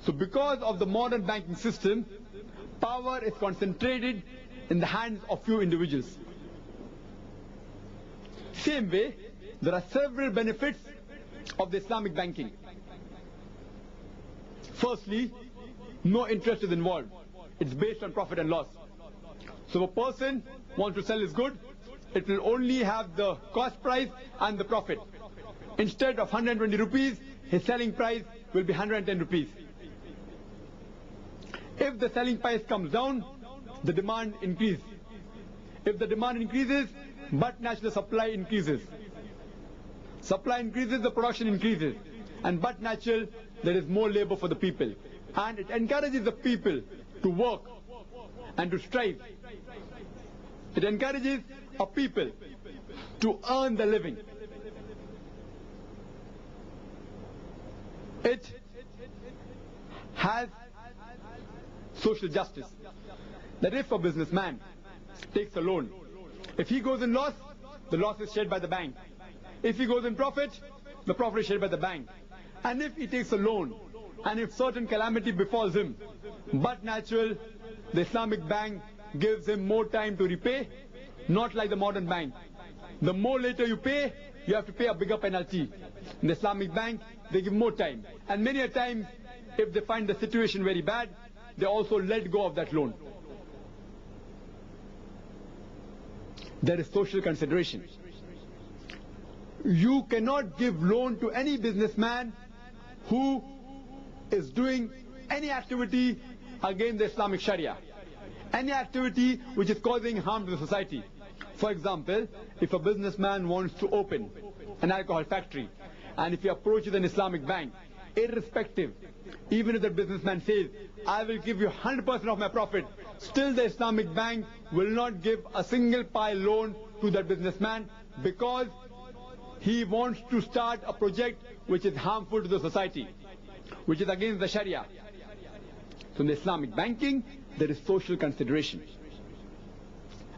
So because of the modern banking system, power is concentrated in the hands of few individuals. Same way, there are several benefits of the Islamic banking. Firstly, no interest is involved. It's based on profit and loss. So if a person wants to sell his good, it will only have the cost price and the profit. Instead of 120 rupees, his selling price will be 110 rupees. If the selling price comes down, the demand increases. If the demand increases, but natural supply increases. Supply increases, the production increases. And but natural, there is more labor for the people. And it encourages the people to work and to strive. It encourages a people to earn the living. It has social justice. That if a businessman takes a loan, if he goes in loss, the loss is shared by the bank. If he goes in profit, the profit is shared by the bank. And if he takes a loan, and if certain calamity befalls him, but natural, the Islamic bank gives him more time to repay, not like the modern bank. The more later you pay, you have to pay a bigger penalty. In the Islamic bank, they give more time. And many a time, if they find the situation very bad, they also let go of that loan. There is social consideration. You cannot give loan to any businessman who is doing any activity against the Islamic Sharia. Any activity which is causing harm to the society. For example, if a businessman wants to open an alcohol factory, and if he approaches an Islamic bank, irrespective, even if the businessman says, I will give you 100% of my profit, still the Islamic bank will not give a single pie loan to that businessman because he wants to start a project which is harmful to the society, which is against the Sharia. So in the Islamic banking, there is social consideration.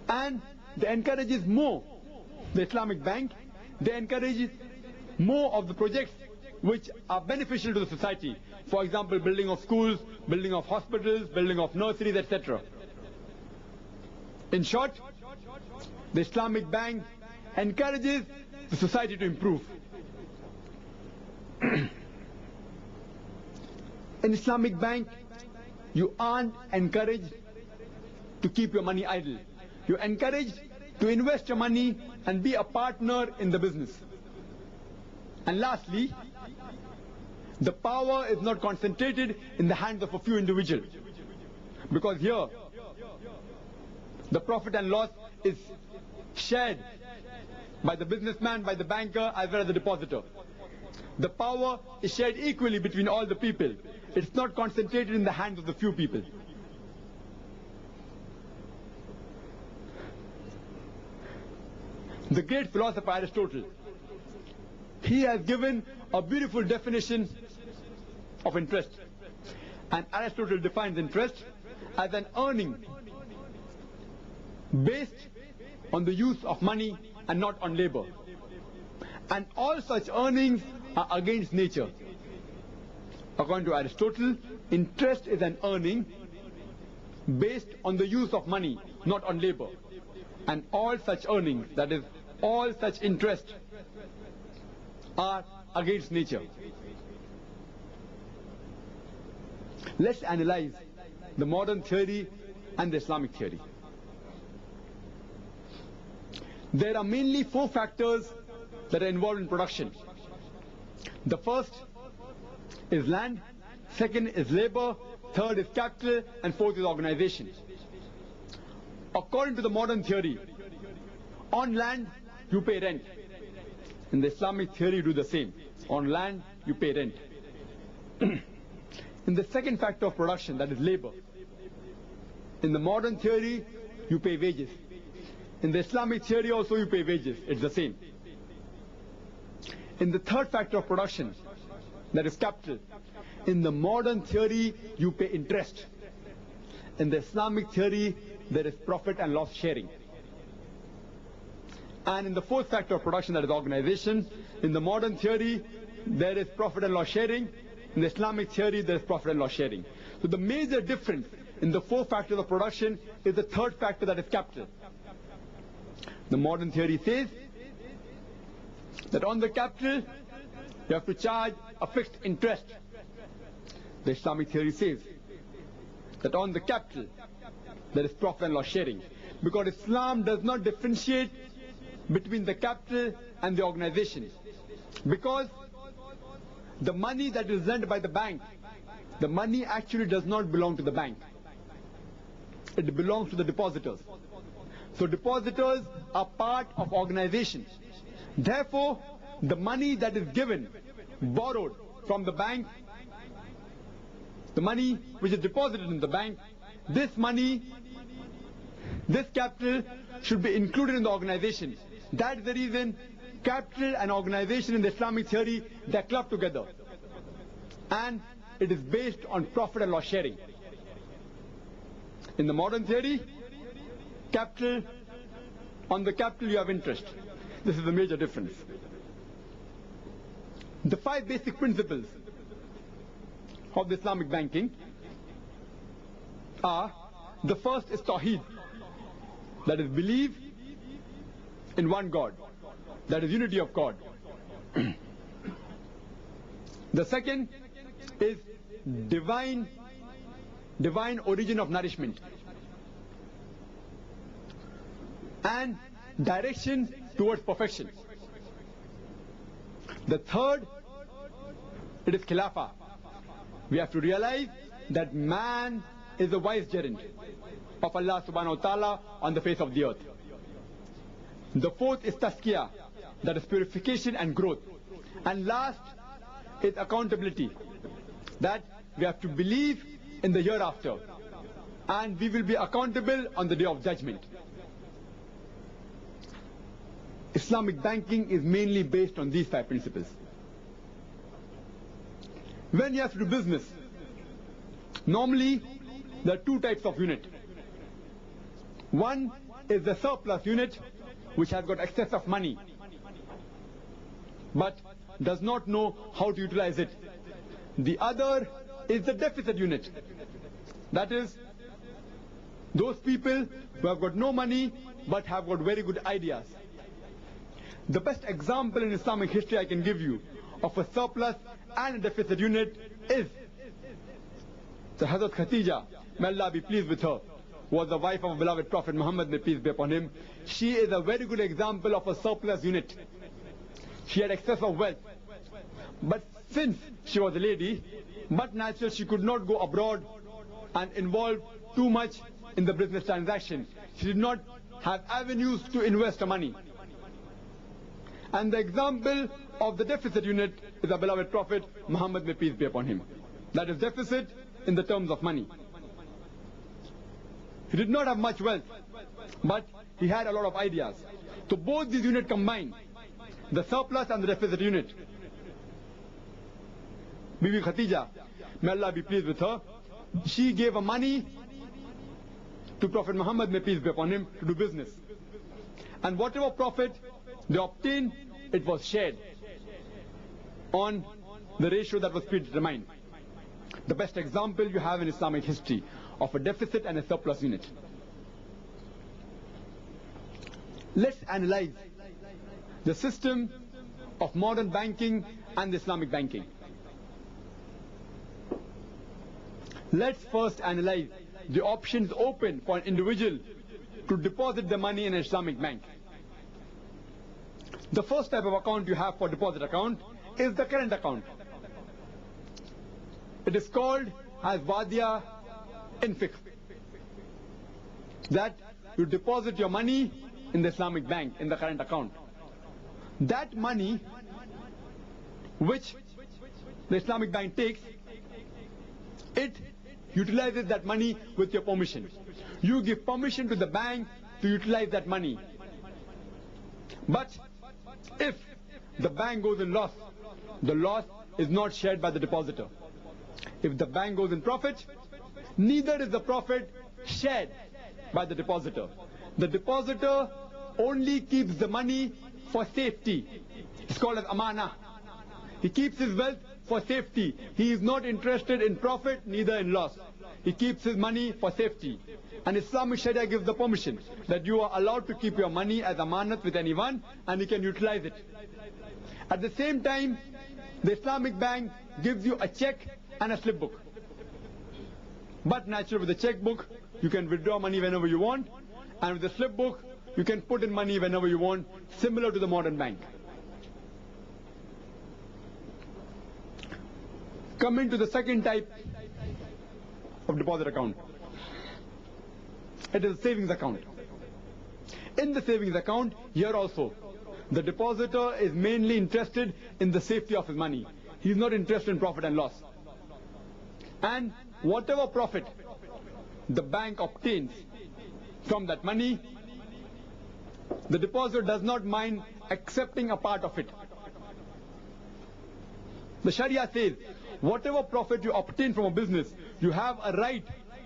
And they encourages more. The Islamic bank, they encourages more of the projects which are beneficial to the society. For example, building of schools, building of hospitals, building of nurseries, etc. In short, the Islamic bank encourages the society to improve. In Islamic bank, you aren't encouraged to keep your money idle. You're encouraged to invest your money and be a partner in the business. And lastly, the power is not concentrated in the hands of a few individuals. Because here, the profit and loss is shared by the businessman, by the banker, as well as the depositor. The power is shared equally between all the people. It's not concentrated in the hands of the few people. The great philosopher Aristotle, he has given a beautiful definition of interest. And Aristotle defines interest as an earning based on the use of money and not on labor. And all such earnings are against nature. According to Aristotle, interest is an earning based on the use of money, not on labor. And all such earnings, that is, all such interest, are against nature. Let's analyze the modern theory and the Islamic theory. There are mainly four factors that are involved in production. The first is land, second is labor, third is capital, and fourth is organization. According to the modern theory, on land you pay rent. In the Islamic theory you do the same. On land you pay rent. In the second factor of production, that is labor, in the modern theory you pay wages. In the Islamic theory also you pay wages. It's the same. In the third factor of production, that is capital, in the modern theory you pay interest. In the Islamic theory there is profit and loss sharing. And in the fourth factor of production, that is organization, in the modern theory there is profit and loss sharing. In the Islamic theory there is profit and loss sharing. So the major difference in the four factors of production is the third factor, that is capital. The modern theory says that on the capital you have to charge a fixed interest. The Islamic theory says that on the capital there is profit and loss sharing, because Islam does not differentiate between the capital and the organization, because the money that is lent by the bank, the money actually does not belong to the bank. It belongs to the depositors. So depositors are part of organization. Therefore, the money that is given, borrowed from the bank, the money which is deposited in the bank, this money, this capital should be included in the organization. That is the reason capital and organization in the Islamic theory, they are clubbed together. And it is based on profit and loss sharing. In the modern theory, capital, on the capital you have interest. This is the major difference. The 5 basic principles of the Islamic banking are, the first is Tawheed, that is believe in one God, that is unity of God. The second is divine origin of nourishment and direction towards perfection. The third, it is Khilafah. We have to realize that man is the vicegerent of Allah subhanahu wa ta'ala on the face of the earth. The fourth is Tazkiyah, that is purification and growth. And last is accountability, that we have to believe in the hereafter, and we will be accountable on the day of judgment. Islamic banking is mainly based on these 5 principles. When you have to do business, normally there are 2 types of unit. One is the surplus unit, which has got excess of money but does not know how to utilize it. The other is the deficit unit, that is those people who have got no money but have got very good ideas. The best example in Islamic history I can give you of a surplus and a deficit unit is the Hazrat Khatija, may Allah be pleased with her, was the wife of beloved Prophet Muhammad, may peace be upon him. She is a very good example of a surplus unit. She had excess of wealth, but since she was a lady, but natural, she could not go abroad and involve too much in the business transaction. She did not have avenues to invest her money. And the example of the deficit unit is the beloved Prophet Muhammad, may peace be upon him. That is deficit in the terms of money. He did not have much wealth, but he had a lot of ideas. So both these units combined, the surplus and the deficit unit. Bibi Khatija, may Allah be pleased with her, she gave her money to Prophet Muhammad, may peace be upon him, to do business. And whatever profit they obtained, it was shared on the ratio that was predetermined. The best example you have in Islamic history of a deficit and a surplus unit. Let's analyze the system of modern banking and Islamic banking. Let's first analyze the options open for an individual to deposit the money in an Islamic bank. The first type of account you have for deposit account is the current account. It is called as Wadiya in fiqh, that you deposit your money in the Islamic bank, in the current account. That money which the Islamic bank takes, it utilizes that money with your permission. You give permission to the bank to utilize that money. But if the bank goes in loss, the loss is not shared by the depositor. If the bank goes in profit, neither is the profit shared by the depositor. The depositor only keeps the money for safety. It's called as amana. He keeps his wealth for safety. He is not interested in profit, neither in loss. He keeps his money for safety. And Islamic Sharia gives the permission that you are allowed to keep your money as amanat with anyone and you can utilize it. At the same time, the Islamic bank gives you a check and a slip book. But naturally, with the checkbook, you can withdraw money whenever you want, and with the slip book, you can put in money whenever you want, similar to the modern bank. Coming to the second type of deposit account. It is a savings account. In the savings account, here also, the depositor is mainly interested in the safety of his money. He is not interested in profit and loss. And whatever profit the bank obtains from that money, the depositor does not mind accepting a part of it. The Sharia says, whatever profit you obtain from a business, you have a right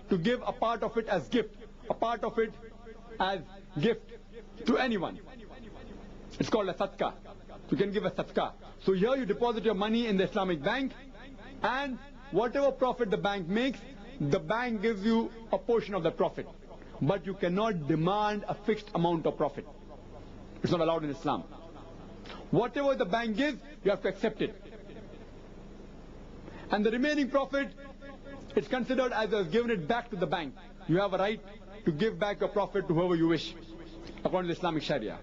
to give a part of it as gift, a part of it as gift to anyone. It's called a sadaqah. You can give a sadaqah. So here you deposit your money in the Islamic bank, and whatever profit the bank makes, the bank gives you a portion of the profit. But you cannot demand a fixed amount of profit. It's not allowed in Islam. Whatever the bank gives, you have to accept it. And the remaining profit, it's considered as you have given it back to the bank. You have a right to give back your profit to whoever you wish, according to Islamic Sharia.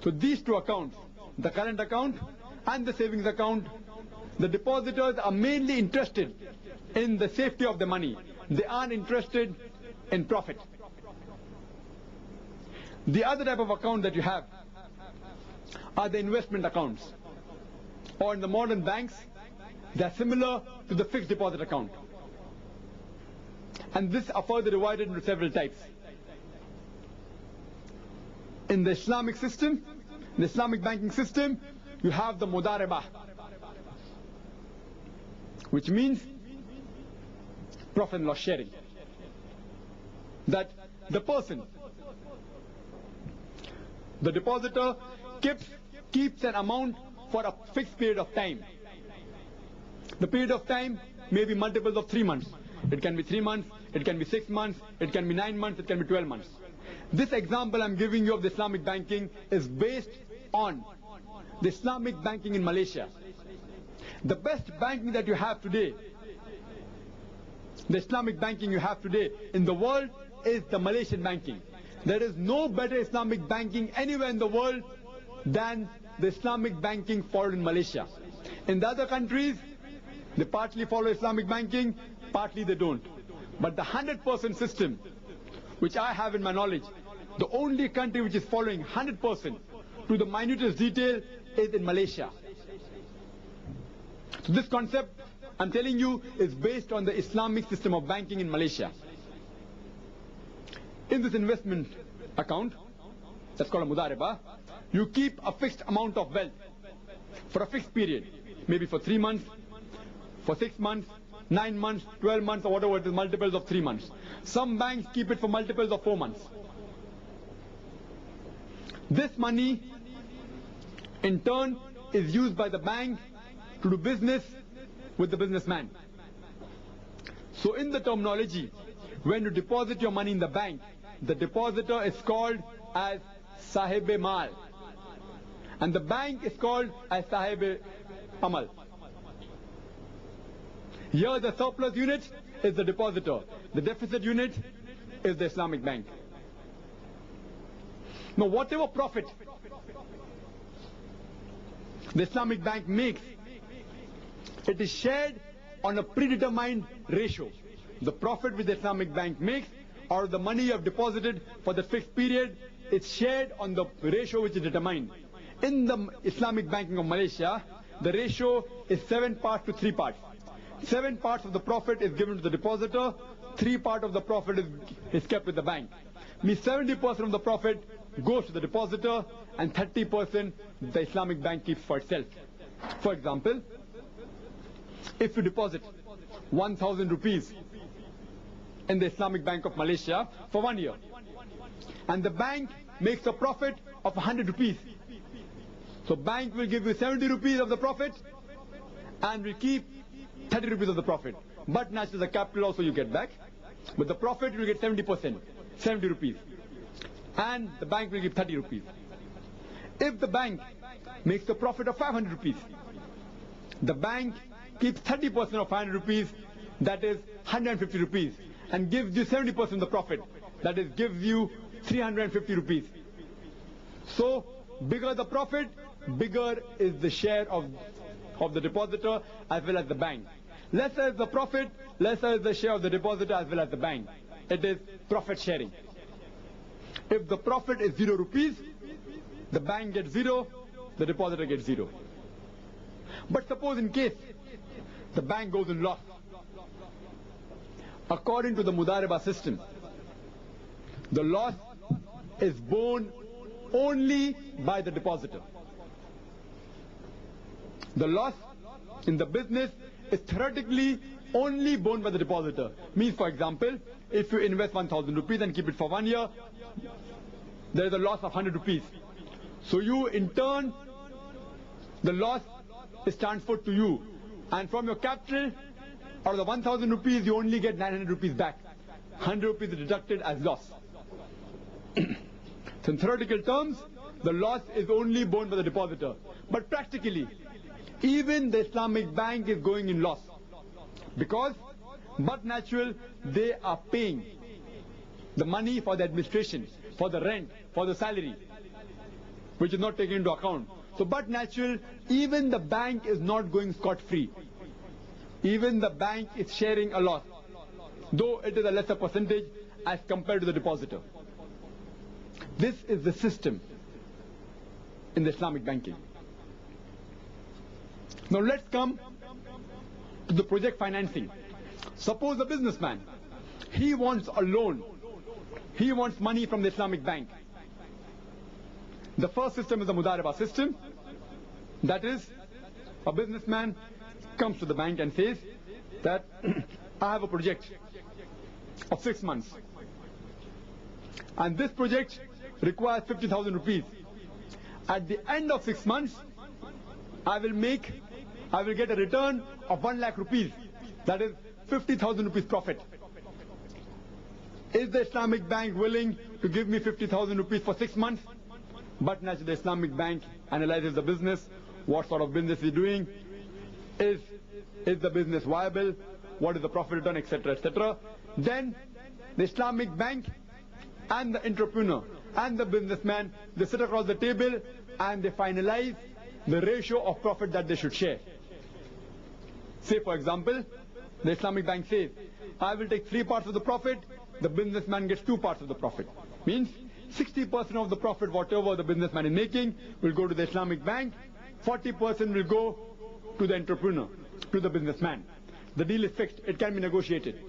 So these two accounts, the current account and the savings account, the depositors are mainly interested in the safety of the money. They aren't interested in profit. The other type of account that you have are the investment accounts. Or in the modern banks, they are similar to the fixed deposit account. And this are further divided into several types. In the Islamic system, the Islamic banking system, you have the mudaribah, which means profit and loss sharing. That the person, the depositor, keeps an amount for a fixed period of time. The period of time may be multiples of 3 months. It can be 3 months, it can be 6 months, it can be 9 months, it can be 12 months. This example I'm giving you of the Islamic banking is based on the Islamic banking in Malaysia. The best banking that you have today, the Islamic banking you have today in the world, is the Malaysian banking. There is no better Islamic banking anywhere in the world than the Islamic banking followed in Malaysia. In the other countries, they partly follow Islamic banking, partly they don't. But the 100% system, which I have in my knowledge, the only country which is following 100% to the minutest detail is in Malaysia. So this concept, I'm telling you, is based on the Islamic system of banking in Malaysia. In this investment account, that's called a mudaribah, you keep a fixed amount of wealth for a fixed period, maybe for 3 months, for 6 months, 9 months, 12 months, or whatever it is, multiples of 3 months. Some banks keep it for multiples of 4 months. This money, in turn, is used by the bank to do business with the businessman. So in the terminology, when you deposit your money in the bank, the depositor is called as Sahib-e-Mal, and the bank is called as Sahib-e-Amal. Here the surplus unit is the depositor, the deficit unit is the Islamic bank. Now whatever profit the Islamic bank makes, it is shared on a predetermined ratio. The profit which the Islamic bank makes, or the money you have deposited for the fixed period, it's shared on the ratio which is determined. In the Islamic banking of Malaysia, the ratio is 7 parts to 3 parts. 7 parts of the profit is given to the depositor, 3 parts of the profit is kept with the bank. Means 70% of the profit goes to the depositor and 30% the Islamic bank keeps for itself. For example, if you deposit 1,000 rupees in the Islamic Bank of Malaysia for 1 year, and the bank makes a profit of 100 rupees. So bank will give you 70 rupees of the profit and will keep 30 rupees of the profit. But naturally the capital also you get back. But the profit you will get 70%, 70 rupees. And the bank will give 30 rupees. If the bank makes a profit of 500 rupees, the bank keeps 30% of 500 rupees, that is 150 rupees. and gives you 70% of the profit. That is, gives you 350 rupees. So, bigger the profit, bigger is the share of the depositor as well as the bank. Lesser is the profit, lesser is the share of the depositor as well as the bank. It is profit sharing. If the profit is 0 rupees, the bank gets 0, the depositor gets 0. But suppose in case the bank goes in loss, according to the Mudareba system, the loss is borne only by the depositor. The loss in the business is theoretically only borne by the depositor. Means, for example, if you invest 1,000 rupees and keep it for 1 year, there is a loss of 100 rupees. So you, in turn, the loss is transferred to you. And from your capital, out of the 1,000 rupees, you only get 900 rupees back. 100 rupees is deducted as loss. So in theoretical terms, the loss is only borne by the depositor. But practically, even the Islamic bank is going in loss. Because, but natural, they are paying the money for the administration, for the rent, for the salary, which is not taken into account. So, but natural, even the bank is not going scot-free. Even the bank is sharing a loss, though it is a lesser percentage as compared to the depositor. This is the system in the Islamic banking. Now let's come to the project financing. Suppose a businessman, he wants a loan. He wants money from the Islamic bank. The first system is the Mudareba system. That is, a businessman comes to the bank and says that I have a project of 6 months. And this project requires 50,000 rupees. At the end of 6 months, I will get a return of 1 lakh rupees. That is 50,000 rupees profit. Is the Islamic bank willing to give me 50,000 rupees for 6 months? But naturally, the Islamic bank analyzes the business, what sort of business is doing, is the business viable, what is the profit return, etc., etc. Then the Islamic bank and the entrepreneur and the businessman, they sit across the table and they finalize the ratio of profit that they should share. Say, for example, the Islamic bank says, I will take 3 parts of the profit, the businessman gets 2 parts of the profit. Means 60% of the profit, whatever the businessman is making, will go to the Islamic bank, 40% will go to the entrepreneur, to the businessman. The deal is fixed, it can be negotiated.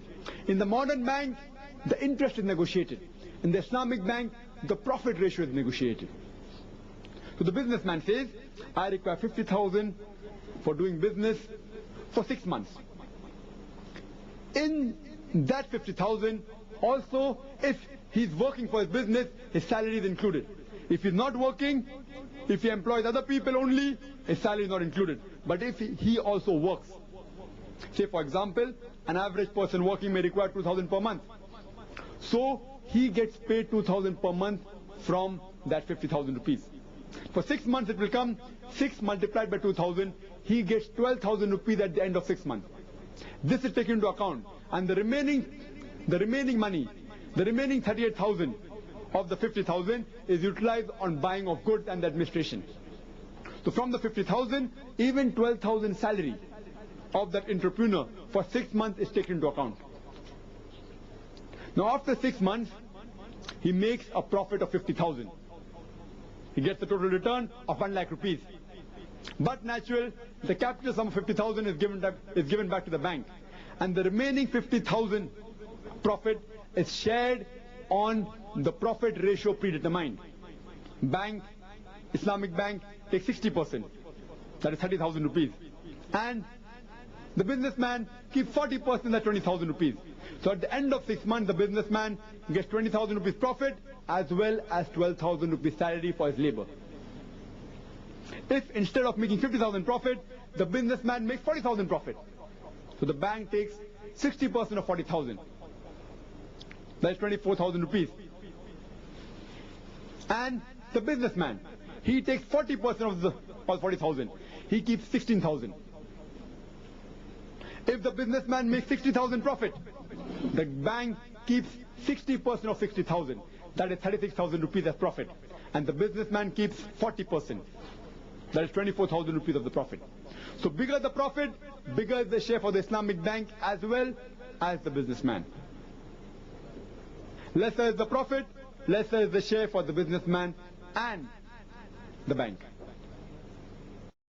In the modern bank, the interest is negotiated. In the Islamic bank, the profit ratio is negotiated. So the businessman says, I require 50,000 for doing business for 6 months. In that 50,000, also, if he's working for his business, his salary is included. If he's not working, if he employs other people only, his salary is not included. But if he also works, say for example, an average person working may require 2,000 per month. So he gets paid 2,000 per month from that 50,000 rupees. For 6 months it will come 6 multiplied by 2,000. He gets 12,000 rupees at the end of 6 months. This is taken into account, and the remaining money, the remaining 38,000 of the 50,000 is utilized on buying of goods and the administration. So from the 50,000, even 12,000 salary of that entrepreneur for 6 months is taken into account. Now after 6 months, he makes a profit of 50,000. He gets the total return of 1 lakh rupees. But natural, the capital sum of 50,000 is given back to the bank. And the remaining 50,000 profit is shared on the profit ratio predetermined. Bank, Islamic bank, takes 60%. That is 30,000 rupees. And the businessman keeps 40%, that's 20,000 rupees. So at the end of 6 months, the businessman gets 20,000 rupees profit as well as 12,000 rupees salary for his labor. If instead of making 50,000 profit, the businessman makes 40,000 profit, so the bank takes 60% of 40,000. That is 24,000 rupees. And the businessman, he takes 40% of the 40,000. He keeps 16,000. If the businessman makes 60,000 profit, The bank keeps 60% of 60,000. That is 36,000 rupees as profit. And the businessman keeps 40%. That is 24,000 rupees of the profit. So bigger the profit, bigger is the share for the Islamic bank as well as the businessman. Lesser is the profit, lesser is the share for the businessman and the bank.